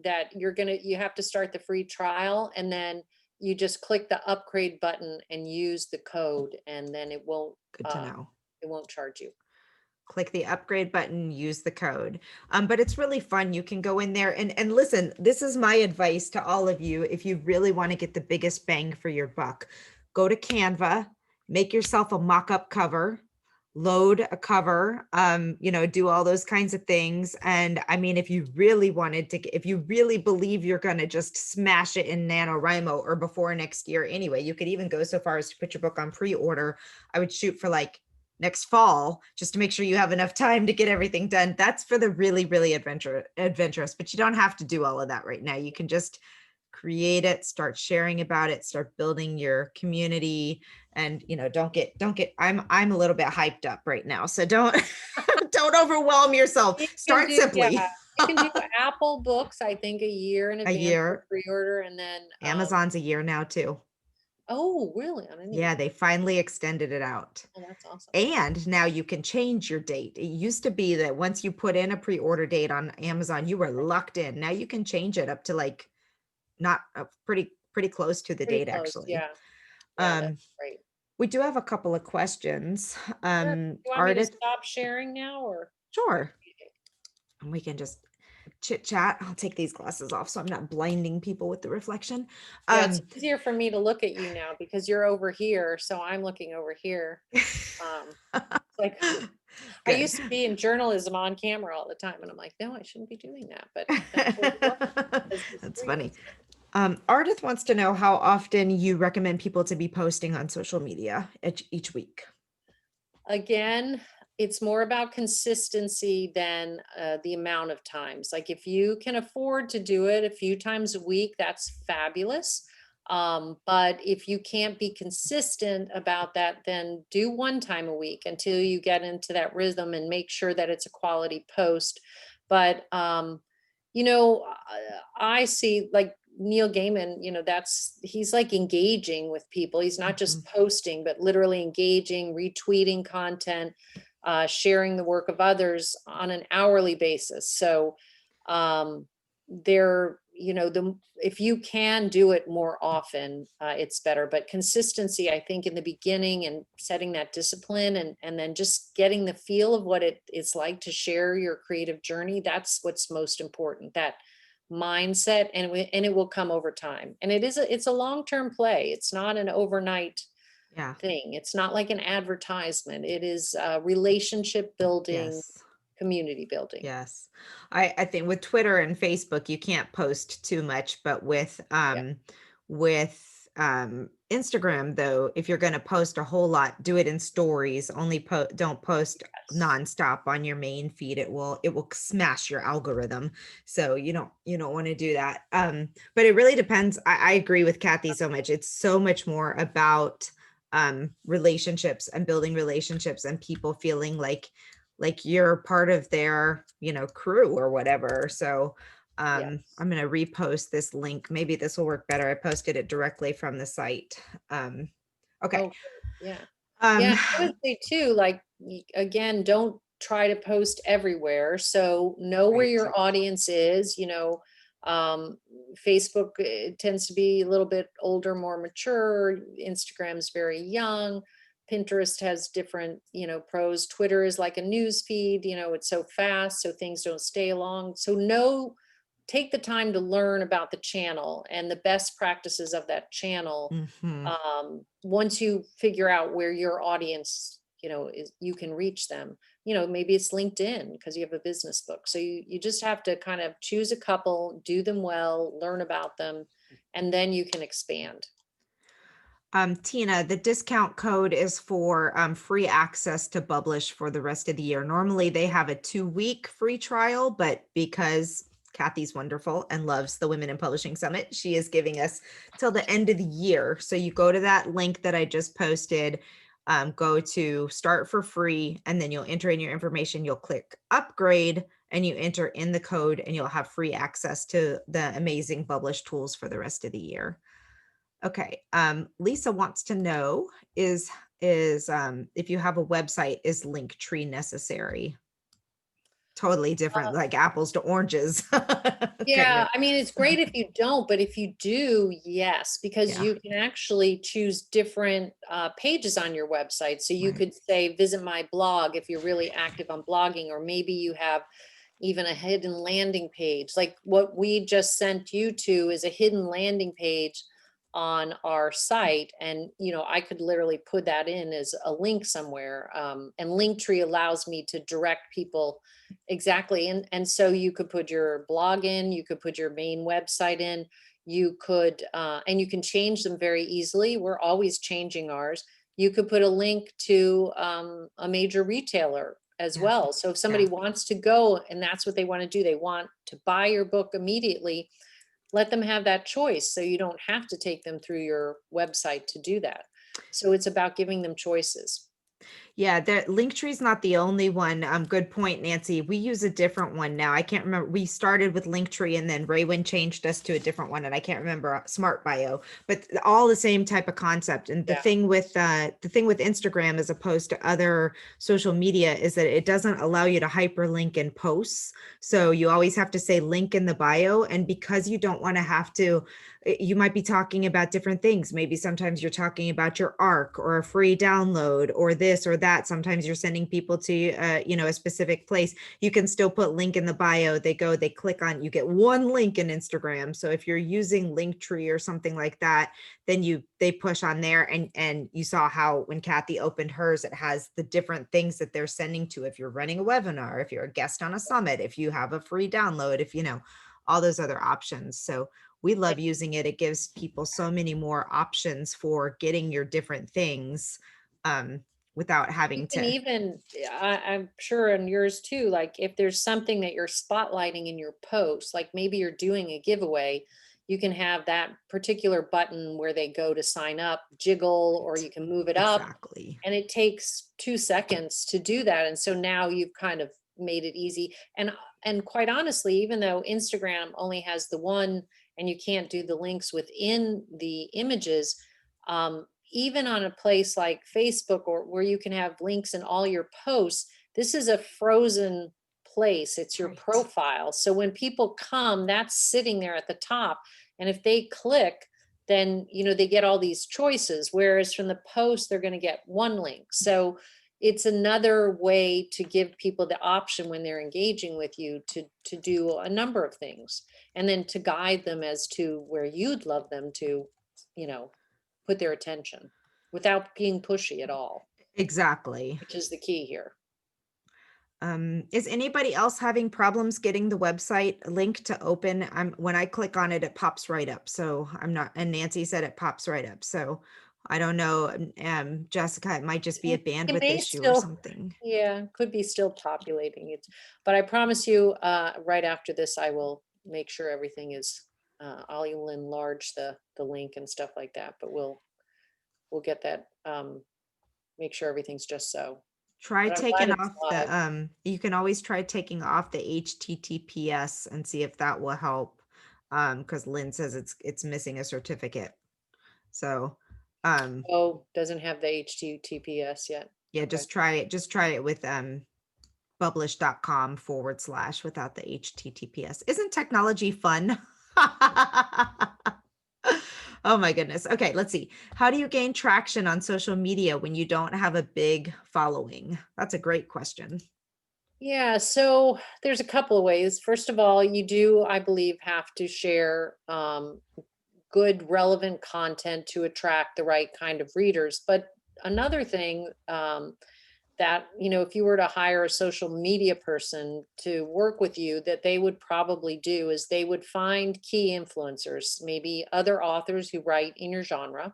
that you have to start the free trial, and then you just click the upgrade button and use the code, and then Good to know. it won't charge you. Click the upgrade button, use the code. But it's really fun. You can go in there and listen, this is my advice to all of you. If you really want to get the biggest bang for your buck, go to Canva, make yourself a mock-up cover, load a cover, do all those kinds of things. And I mean, if you really wanted to, if you really believe you're going to just smash it in NaNoWriMo or before next year anyway, you could even go so far as to put your book on pre-order. I would shoot for like next fall, just to make sure you have enough time to get everything done. That's for the really, really adventurous, but you don't have to do all of that right now. You can just create it, start sharing about it, start building your community, and don't get, I'm a little bit hyped up right now. So don't, don't overwhelm yourself. You can Start do, simply. yeah, you can do Apple Books, I think, a year in A advance for year. pre-order, and then, Amazon's a year now too. oh, really? I didn't even, Yeah, they finally extended it out. oh, that's awesome. And now you can change your date. It used to be that once you put in a pre-order date on Amazon, you were locked in. Now you can change it up to like not pretty close to the Pretty date close, actually. yeah. Yeah, that's Um, great. we do have a couple of questions. Sure. You want me to Ardith, stop sharing now, or? sure. And we can just chit chat. I'll take these glasses off so I'm not blinding people with the reflection. Yeah, it's Um, easier for me to look at you now because you're over here, so I'm looking over here. It's like I good. used to be in journalism on camera all the time, and I'm like, no, I shouldn't be doing that. But that's what it was, because the That's screen funny. was there. Ardith wants to know how often you recommend people to be posting on social media each week. Again, it's more about consistency than the amount of times. Like if you can afford to do it a few times a week, that's fabulous. But if you can't be consistent about that, then do one time a week until you get into that rhythm and make sure that it's a quality post. But I see like Neil Gaiman, he's like engaging with people. He's not Mhm. just posting, but literally engaging, retweeting content, sharing the work of others on an hourly basis. So um, if you can do it more often, it's better. But consistency, I think, in the beginning and setting that discipline, and then just getting the feel of what it's like to share your creative journey. That's what's most important. That mindset, and it will come over time. And it's a long-term play. It's not an overnight Yeah. thing. It's not like an advertisement. It is relationship building, Yes. community building. Yes. I think with Twitter and Facebook, you can't post too much, but Yeah. with Instagram though, if you're going to post a whole lot, do it in stories. Only don't post Yes. nonstop on your main feed. It will smash your algorithm. So you don't want to do that. But it really depends. I agree with Kathy so much. It's so much more about relationships and building relationships and people feeling like you're part of their crew or whatever. So Yes. I'm going to repost this link. Maybe this will work better. I posted it directly from the site. Okay. Oh, good. Yeah. um Yeah. I would say too, like, again, don't try to post everywhere. So know where right. your audience is. Um, Facebook tends to be a little bit older, more mature. Instagram's very young. Pinterest has different, pros. Twitter is like a news feed, it's so fast, so things don't stay long. So take the time to learn about the channel and the best practices of that channel. Hmm. Once you figure out where your audience, is, you can reach them. Maybe it's LinkedIn because you have a business book. So you just have to kind of choose a couple, do them well, learn about them, and then you can expand. Tina, the discount code is for free access to Publish for the rest of the year. Normally they have a 2-week free trial, but because Kathy's wonderful and loves the Women in Publishing Summit, she is giving us till the end of the year. So you go to that link that I just posted, go to start for free, and then you'll enter in your information. You'll click upgrade and you enter in the code and you'll have free access to the amazing Publish tools for the rest of the year. Okay. Lisa wants to know is if you have a website, is Linktree necessary totally different, like apples to oranges. Kind Yeah, of. I mean, it's great if you don't, but if you do, yes, because Yeah, you can actually choose different pages on your website. So you right. could say, visit my blog if you're really active on blogging, or maybe you have even a hidden landing page. Like what we just sent you to is a hidden landing page on our site. And, I could literally put that in as a link somewhere. And Linktree allows me to direct people exactly. And so you could put your blog in, you could put your main website in, you could, and you can change them very easily. We're always changing ours. You could put a link to a major retailer as Yeah, well. So if somebody yeah. wants to go and that's what they want to do, they want to buy your book immediately, let them have that choice. So you don't have to take them through your website to do that. So it's about giving them choices. Yeah, the Linktree is not the only one. Good point, Nancy. We use a different one now. I can't remember. We started with Linktree and then Raywin changed us to a different one, and I can't remember Smart Bio, but all the same type of concept. And Yeah. the thing with Instagram as opposed to other social media is that it doesn't allow you to hyperlink in posts. So you always have to say link in the bio. And because you don't want to have to, you might be talking about different things. Maybe sometimes you're talking about your arc or a free download or this or that. Sometimes you're sending people to, a specific place. You can still put link in the bio. They go, they click on, you get one link in Instagram. So if you're using Linktree or something like that, then they push on there, and you saw how when Kathy opened hers, it has the different things that they're sending to. If you're running a webinar, if you're a guest on a summit, if you have a free download, if all those other options. So we love using it. It gives people so many more options for getting your different things um, without You having can to. even, I'm sure on yours too, like if there's something that you're spotlighting in your post, like maybe you're doing a giveaway, you can have that particular button where they go to sign up, jiggle, or you can move it up, Exactly. and it takes 2 seconds to do that. And so now you've kind of made it easy. And quite honestly, even though Instagram only has the one and you can't do the links within the images, even on a place like Facebook, or where you can have links in all your posts, this is a frozen place. It's your Right. profile. So when people come, that's sitting there at the top. And if they click, then they get all these choices. Whereas from the post, they're going to get one link. So it's another way to give people the option when they're engaging with you to do a number of things, and then to guide them as to where you'd love them to, you know, put their attention without being pushy at all, Exactly. which is the key here. Is anybody else having problems getting the website link to open? When I click on it, it pops right up. So I'm not, and Nancy said it pops right up. So I don't know. Jessica, it might just be a It bandwidth may issue or still, something. yeah, could be still populating it, but I promise you, right after this, I will make sure everything is, I'll enlarge the link and stuff like that, but we'll get that, make sure everything's just so. Try But I'm glad taking it's off live. you can always try taking off the HTTPS and see if that will help. Because Lynn says it's missing a certificate. So, um, Oh, doesn't have the HTTPS yet. yeah, Okay. just try it with publish.com// without the HTTPS. Isn't technology fun? Oh my goodness. Okay, let's see. How do you gain traction on social media when you don't have a big following? That's a great question. Yeah, so there's a couple of ways. First of all, you do, I believe, have to share good, relevant content to attract the right kind of readers. But another thing, that, if you were to hire a social media person to work with you, that they would probably do is they would find key influencers, maybe other authors who write in your genre.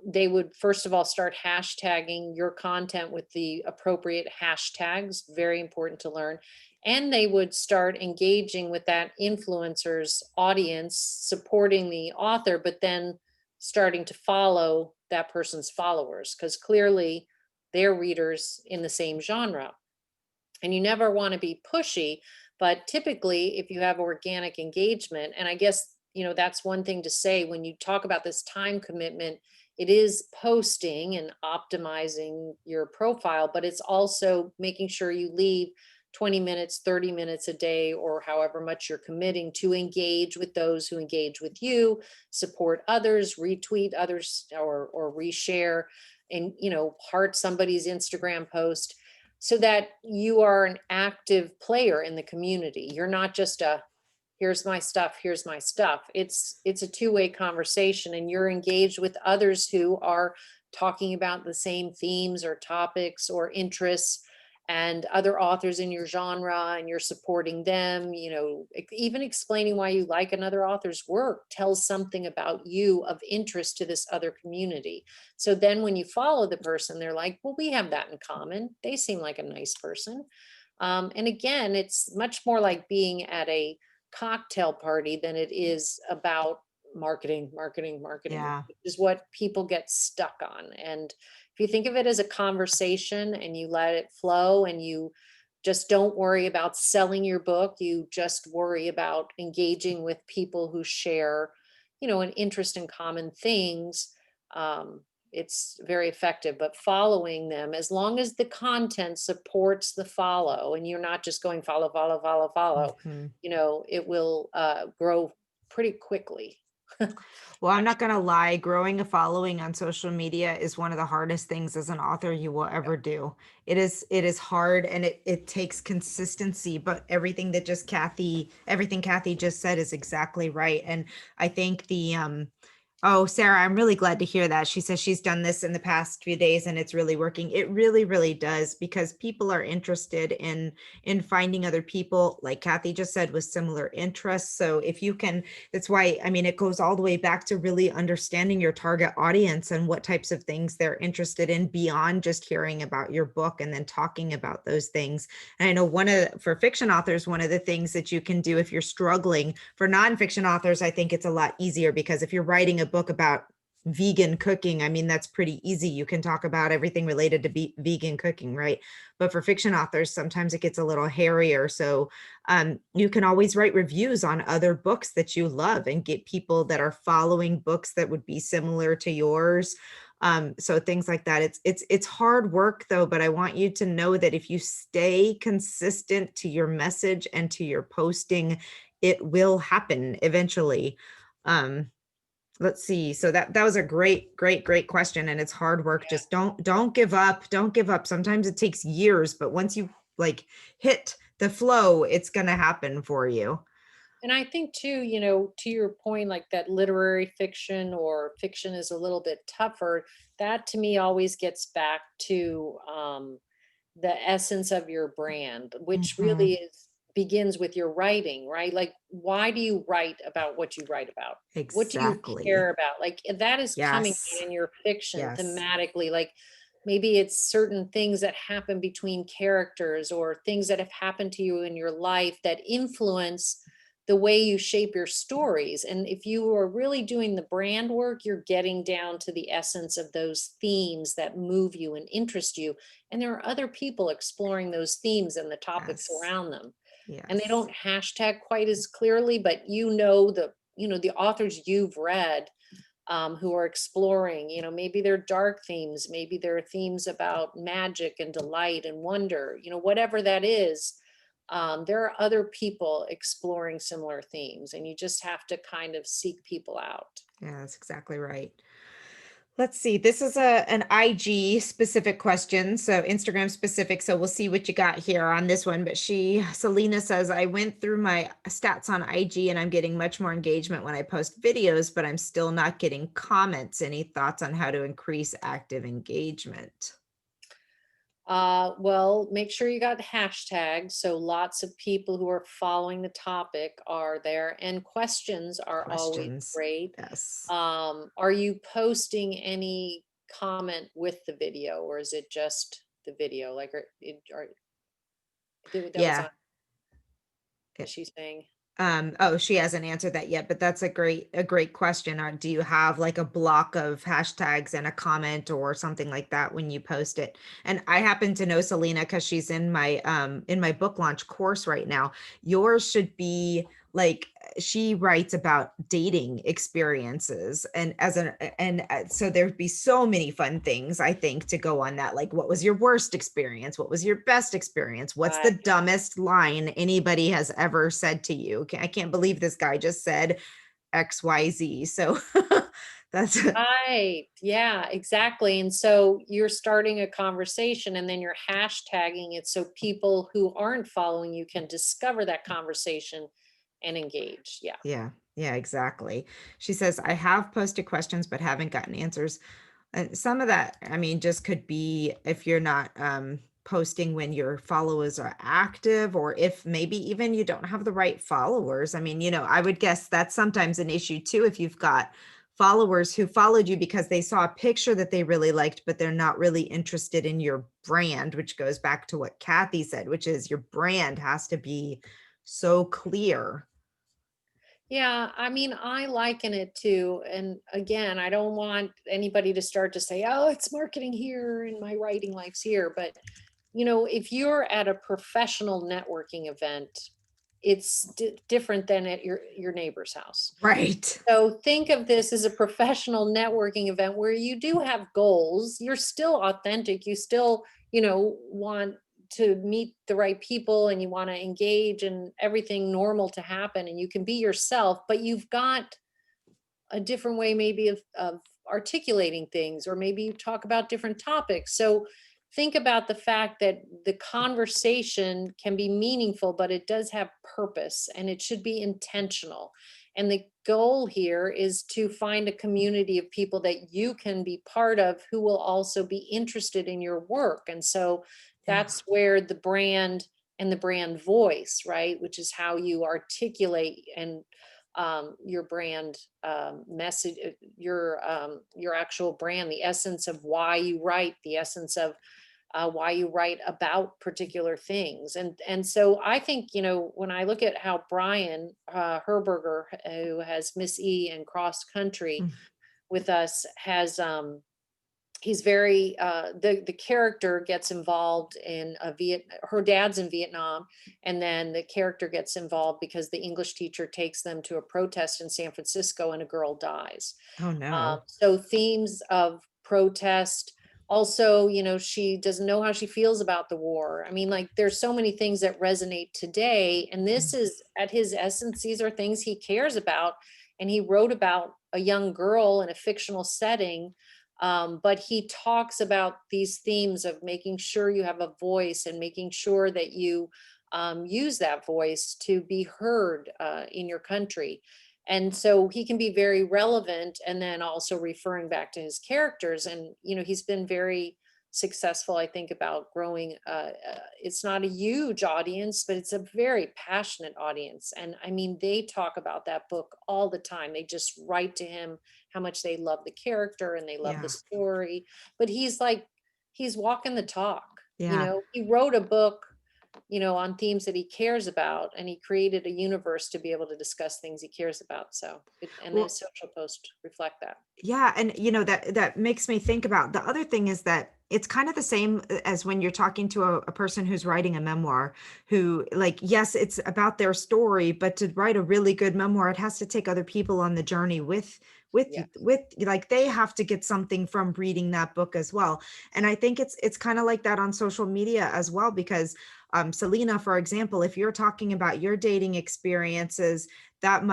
They would first of all start hashtagging your content with the appropriate hashtags, very important to learn. And they would start engaging with that influencer's audience, supporting the author, but then starting to follow that person's followers, because clearly they're readers in the same genre. And you never want to be pushy, but typically if you have organic engagement, and I guess that's one thing to say when you talk about this time commitment, it is posting and optimizing your profile, but it's also making sure you leave 20 minutes, 30 minutes a day, or however much you're committing to engage with those who engage with you, support others, retweet others, or reshare, and heart somebody's Instagram post, so that you are an active player in the community. You're not just a here's my stuff. It's a two-way conversation, and you're engaged with others who are talking about the same themes or topics or interests, and other authors in your genre, and you're supporting them. Even explaining why you like another author's work tells something about you of interest to this other community. So then when you follow the person, they're like, well, we have that in common. They seem like a nice person. And again, it's much more like being at a cocktail party than it is about marketing, marketing, marketing, Yeah. which is what people get stuck on. And if you think of it as a conversation and you let it flow, and you just don't worry about selling your book, you just worry about engaging with people who share, an interest in common things. Um, it's very effective. But following them, as long as the content supports the follow, and you're not just going follow, follow, follow, follow, Mhm. it will grow pretty quickly. Well, I'm not Actually, gonna lie, growing a following on social media is one of the hardest things as an author you will ever do. It is hard, and it takes consistency, but everything Kathy just said is exactly right. And I think oh, Sarah, I'm really glad to hear that. She says she's done this in the past few days and it's really working. It really, really does, because people are interested in finding other people, like Kathy just said, with similar interests. So if you can, that's why, I mean, it goes all the way back to really understanding your target audience and what types of things they're interested in beyond just hearing about your book and then talking about those things. And I know for fiction authors, one of the things that you can do if you're struggling, for nonfiction authors, I think it's a lot easier, because if you're writing a book about vegan cooking, I mean, that's pretty easy. You can talk about everything related to vegan cooking, right? But for fiction authors, sometimes it gets a little hairier. So you can always write reviews on other books that you love and get people that are following books that would be similar to yours. So things like that. It's hard work though, but I want you to know that if you stay consistent to your message and to your posting, it will happen eventually. Um, let's see. So that was a great, great, great question. And it's hard work. Just don't give up. Don't give up. Sometimes it takes years, but once you like hit the flow, it's gonna happen for you. and I think too, to your point, like that literary fiction or fiction is a little bit tougher. That to me always gets back to the essence of your brand, which Mhm. really begins with your writing, right? Like, why do you write about what you write about? What do you Exactly. care about? Like, that is coming Yes. in your fiction Yes. thematically. Like, maybe it's certain things that happen between characters, or things that have happened to you in your life that influence the way you shape your stories. And if you are really doing the brand work, you're getting down to the essence of those themes that move you and interest you, and there are other people exploring those themes and the topics Yes. around them. And they Yes. don't hashtag quite as clearly, but the authors you've read, who are exploring, maybe they're dark themes, maybe there are themes about magic and delight and wonder, whatever that is. There are other people exploring similar themes, and you just have to kind of seek people out. Yeah, that's exactly right. Let's see. This is an IG specific question, so Instagram specific. So we'll see what you got here on this one. But Selena says, I went through my stats on IG and I'm getting much more engagement when I post videos, but I'm still not getting comments. Any thoughts on how to increase active engagement? Well, make sure you got hashtags, so lots of people who are following the topic are there, and questions are always Questions. great. Yes. Are you posting any comment with the video, or is it just the video? Like, that was Yeah. on, is she saying? Oh, she hasn't answered that yet, but that's a great question. Do you have like a block of hashtags and a comment or something like that when you post it? And I happen to know Selena because she's in my book launch course right now. Yours should be like she writes about dating experiences, and so there'd be so many fun things I think to go on that, like what was your worst experience, what was your best experience, what's the Right. dumbest line anybody has ever said to you. I can't believe this guy just said XYZ. So that's Right. Yeah, exactly. And so you're starting a conversation and then you're hashtagging it so people who aren't following you can discover that conversation and engage. Yeah. yeah, yeah, exactly. She says, I have posted questions but haven't gotten answers. And some of that, I mean, just could be if you're not posting when your followers are active, or if maybe even you don't have the right followers. I mean, I would guess that's sometimes an issue too if you've got followers who followed you because they saw a picture that they really liked, but they're not really interested in your brand, which goes back to what Kathy said, which is your brand has to be so clear. Yeah, I mean, I liken it to, and again, I don't want anybody to start to say, oh, it's marketing here and my writing life's here. But, if you're at a professional networking event, it's different than at your neighbor's house. Right. So think of this as a professional networking event where you do have goals. You're still authentic. You still, want to meet the right people and you want to engage and everything normal to happen and you can be yourself, but you've got a different way maybe of articulating things, or maybe you talk about different topics. So think about the fact that the conversation can be meaningful, but it does have purpose and it should be intentional. And the goal here is to find a community of people that you can be part of who will also be interested in your work. And so Yeah. that's where the brand and the brand voice, right, which is how you articulate and your brand message, your actual brand, the essence of why you write, the essence of why you write about particular things. And so I think, when I look at how Brian Herberger, who has Miss E and Cross Country Mm. with us, has he's very the character gets involved in her dad's in Vietnam, and then the character gets involved because the English teacher takes them to a protest in San Francisco and a girl dies. Oh no. So themes of protest. Also, she doesn't know how she feels about the war. I mean, like, there's so many things that resonate today, and this Mm. is at his essence, these are things he cares about. And he wrote about a young girl in a fictional setting, but he talks about these themes of making sure you have a voice and making sure that you use that voice to be heard in your country. And so he can be very relevant, and then also referring back to his characters. And, he's been very successful, I think, about growing. It's not a huge audience, but it's a very passionate audience. And I mean, they talk about that book all the time. They just write to him how much they love the character and they love the Yeah. story. But he's like, he's walking the talk. Yeah. He wrote a book, on themes that he cares about, and he created a universe to be able to discuss things he cares about. So, and the Well, social posts reflect that. yeah, and that makes me think about the other thing is that it's kind of the same as when you're talking to a person who's writing a memoir, who, like, yes, it's about their story, but to write a really good memoir, it has to take other people on the journey Yeah. like they have to get something from reading that book as well. And I think it's kind of like that on social media as well, because Selena, for example, if you're talking about your dating experiences, that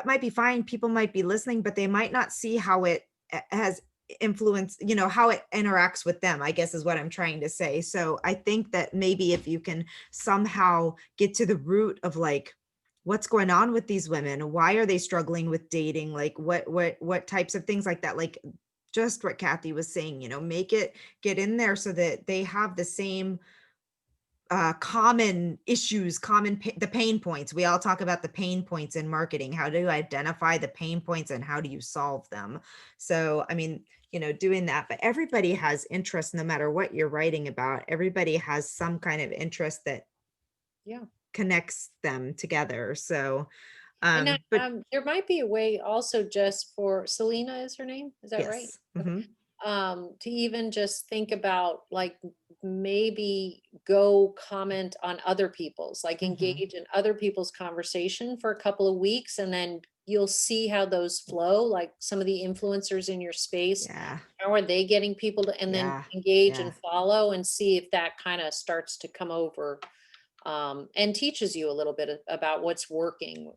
might be fine. People might be listening, but they might not see how it has influence, how it interacts with them, I guess is what I'm trying to say. So I think that maybe if you can somehow get to the root of, like, what's going on with these women, why are they struggling with dating, like what types of things like that, like just what Kathy was saying, make it get in there so that they have the same common issues, the pain points. We all talk about the pain points in marketing. How do you identify the pain points and how do you solve them? So, I mean, doing that, but everybody has interest no matter what you're writing about. Everybody has some kind of interest that Yeah. connects them together. So, And but there might be a way also, just for Selena, is her name? Is that right? yes. Okay. Hmm. to even just think about like maybe go comment on other people's, like Mhm. engage in other people's conversation for a couple of weeks, and then you'll see how those flow, like some of the influencers in your space, Yeah. how are they getting people to, and then Yeah. engage Yeah. and follow and see if that kind of starts to come over, and teaches you a little bit about what's working,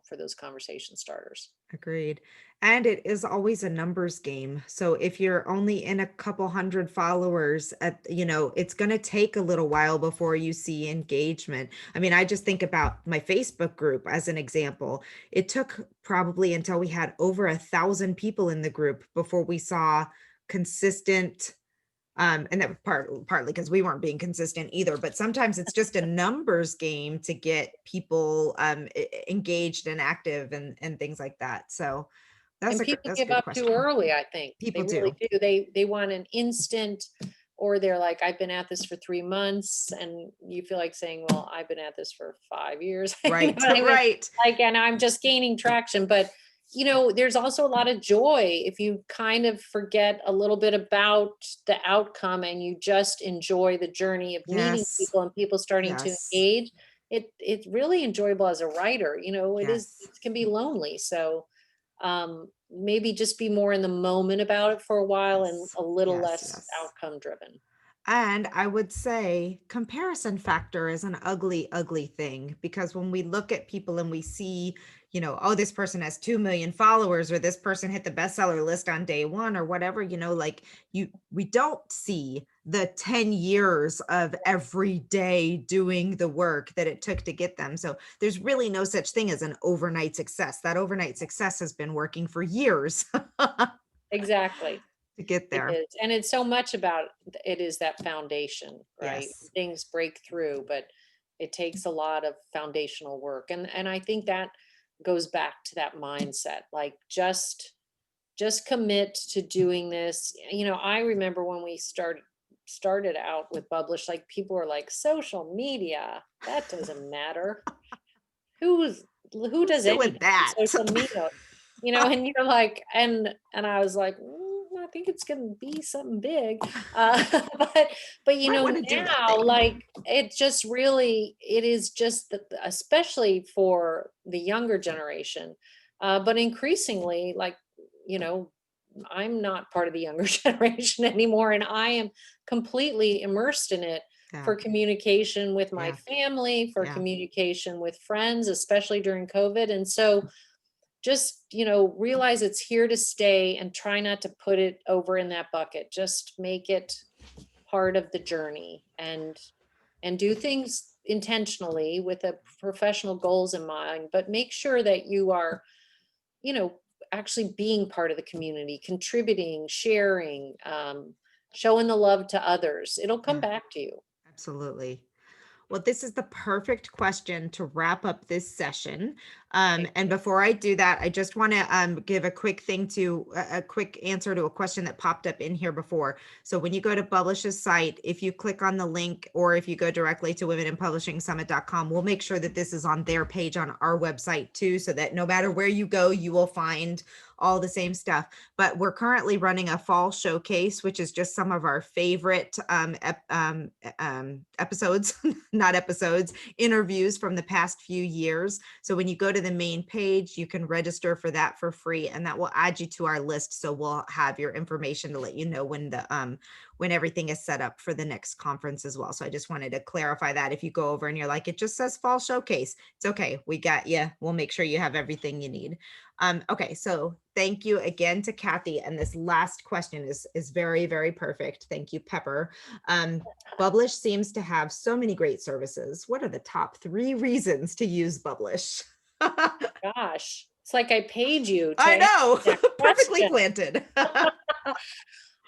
for those conversation starters. Agreed. And it is always a numbers game. So if you're only in a couple hundred followers it's going to take a little while before you see engagement. I mean, I just think about my Facebook group as an example. It took probably until we had over 1,000 people in the group before we saw consistent. And that was partly because we weren't being consistent either, but sometimes it's just a numbers game to get people engaged and active and things like that. So And people that's a give good up too question. early, I think. They People really do. do. They want an instant, or they're like, I've been at this for 3 months, and you feel like saying, well, I've been at this for 5 years. You know Right. what I mean? Right. Like, and I'm just gaining traction. But there's also a lot of joy if you kind of forget a little bit about the outcome and you just enjoy the journey of meeting Yes. people and people starting to Yes. engage. It's really enjoyable as a writer. Yes. It can be lonely. So maybe just be more in the moment about it for a while and Yes. a little Yes. less Yes. outcome driven. And I would say comparison factor is an ugly, ugly thing because when we look at people and we see, oh, this person has 2 million followers or this person hit the bestseller list on day one or whatever, like we don't see the 10 years of every day doing the work that it took to get them. So there's really no such thing as an overnight success. That overnight success has been working for years Exactly. to get It there. is. And it's so much about it is that foundation, right? Yes. Things break through, but it takes a lot of foundational work. And I think that goes back to that mindset. Like just commit to doing this. I remember when we started out with Publish, like people were like, social media, that doesn't matter. Who Who's does doing anything on that? social media? And you're like, and I was like, I think it's gonna be something big. But Might want to do that now, thing. like, it is just that, especially for the younger generation, but increasingly, like, you know I'm not part of the younger generation anymore, and I am completely immersed in it Yeah. for communication with my Yeah. family, for Yeah. communication with friends, especially during COVID. And so just, realize it's here to stay and try not to put it over in that bucket. Just make it part of the journey, and do things intentionally with a professional goals in mind, but make sure that you are, you know, actually being part of the community, contributing, sharing, showing the love to others. It'll come Yeah. back to you. Absolutely. Well, this is the perfect question to wrap up this session. Thank And you. before I do that, I just want to give a quick thing to a quick answer to a question that popped up in here before. So when you go to Publish's site, if you click on the link or if you go directly to womeninpublishingsummit.com, we'll make sure that this is on their page on our website too, so that no matter where you go, you will find all the same stuff. But we're currently running a fall showcase, which is just some of our favorite episodes, not episodes, interviews from the past few years. So when you go to the main page, you can register for that for free, and that will add you to our list. So we'll have your information to let you know when everything is set up for the next conference as well. So I just wanted to clarify that if you go over and you're like, it just says fall showcase, it's okay. We got you. We'll make sure you have everything you need. Okay, so thank you again to Kathy. And this last question is very, very perfect. Thank you, Pepper. Publish seems to have so many great services. What are the top 3 reasons to use Publish? Gosh, it's like I paid you to I answer know, that perfectly question. planted.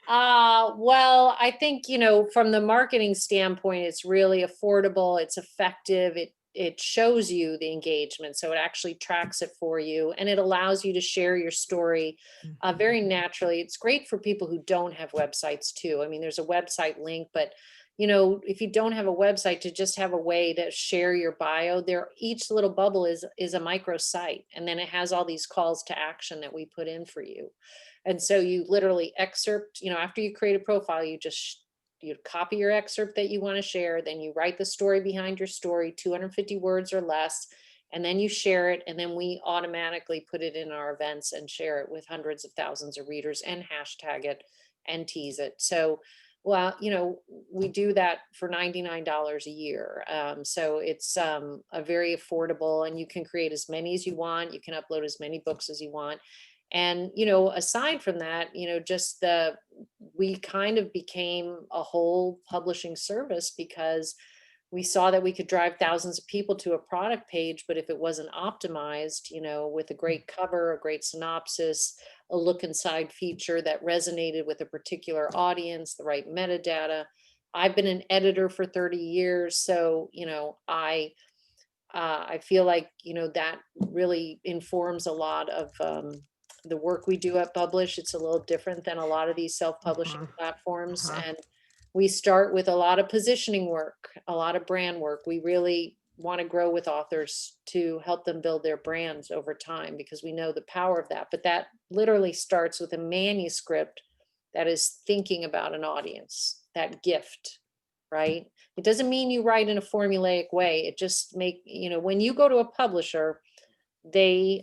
Well, I think, from the marketing standpoint, it's really affordable, it's effective, it shows you the engagement, so it actually tracks it for you, and it allows you to share your story Mhm. very naturally. It's great for people who don't have websites too. I mean, there's a website link, but if you don't have a website, to just have a way to share your bio there. Each little bubble is a micro site, and then it has all these calls to action that we put in for you. And so you literally excerpt, after you create a profile, you copy your excerpt that you want to share, then you write the story behind your story, 250 words or less, and then you share it, and then we automatically put it in our events and share it with hundreds of thousands of readers and hashtag it and tease it. So, well, we do that for $99 a year. So it's a very affordable, and you can create as many as you want. You can upload as many books as you want. And, aside from that, just we kind of became a whole publishing service because we saw that we could drive thousands of people to a product page, but if it wasn't optimized, with a great cover, a great synopsis, a look inside feature that resonated with a particular audience, the right metadata. I've been an editor for 30 years, so I feel like that really informs a lot of the work we do at Publish. It's a little different than a lot of these self-publishing Uh-huh. platforms, Uh-huh. and we start with a lot of positioning work, a lot of brand work. We really want to grow with authors to help them build their brands over time because we know the power of that. But that literally starts with a manuscript that is thinking about an audience, that gift, right? It doesn't mean you write in a formulaic way. It just when you go to a publisher, they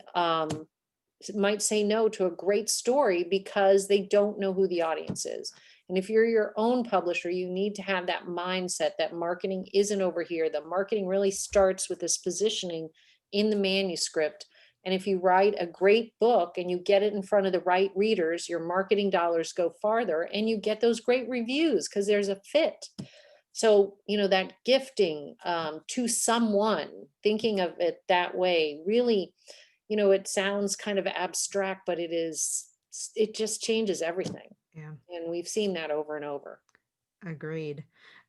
might say no to a great story because they don't know who the audience is. And if you're your own publisher, you need to have that mindset that marketing isn't over here. The marketing really starts with this positioning in the manuscript. And if you write a great book and you get it in front of the right readers, your marketing dollars go farther and you get those great reviews because there's a fit. So, that gifting to someone, thinking of it that way, really, it sounds kind of abstract, but it just changes everything. Yeah, And we've seen that over and over. agreed.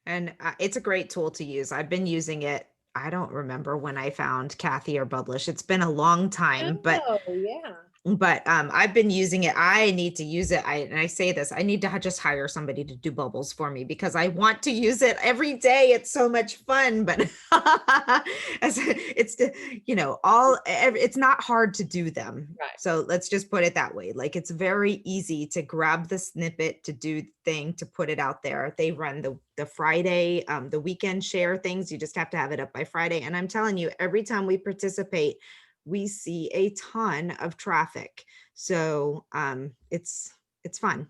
And it's a great tool to use. I've been using it. I don't remember when I found Kathy or Publish. It's been a long time, but Oh, yeah. I've been using it. I need to use it. And I say this, I need to just hire somebody to do bubbles for me because I want to use it every day. It's so much fun, but it's it's not hard to do them. Right. So let's just put it that way. Like it's very easy to grab the snippet, to do the thing, to put it out there. They run the Friday, the weekend share things. You just have to have it up by Friday. And I'm telling you, every time we participate, we see a ton of traffic. So it's fun.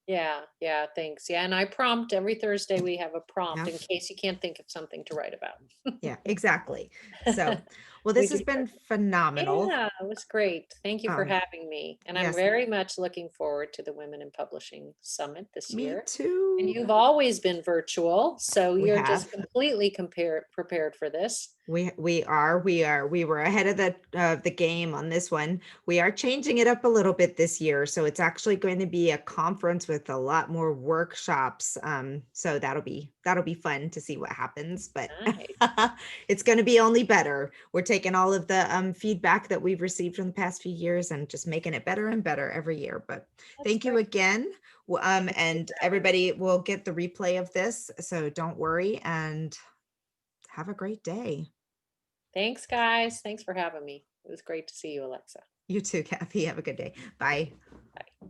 Yeah. Yeah. Thanks. Yeah. And I prompt every Thursday. We have a prompt Yeah. in case you can't think of something to write about. Yeah, exactly. So, well, We this do. has been phenomenal. Yeah, it was great. Thank you for Um, having me. And I'm yes, very much looking forward to the Women in Publishing Summit this me year. And too. you've always been virtual, so We you're have. just completely prepared for this. We were ahead of the game on this one. We are changing it up a little bit this year, so it's actually going to be a conference with a lot more workshops. So that'll be fun to see what happens, but Nice. it's going to be only better. We're taking all of the feedback that we've received from the past few years and just making it better and better every year. But That's thank you great. again. Thank you And for having me. everybody will get the replay of this, so don't worry and have a great day. Thanks, guys. Thanks for having me. It was great to see you, Alexa. You too, Kathy. Have a good day. Bye. Bye.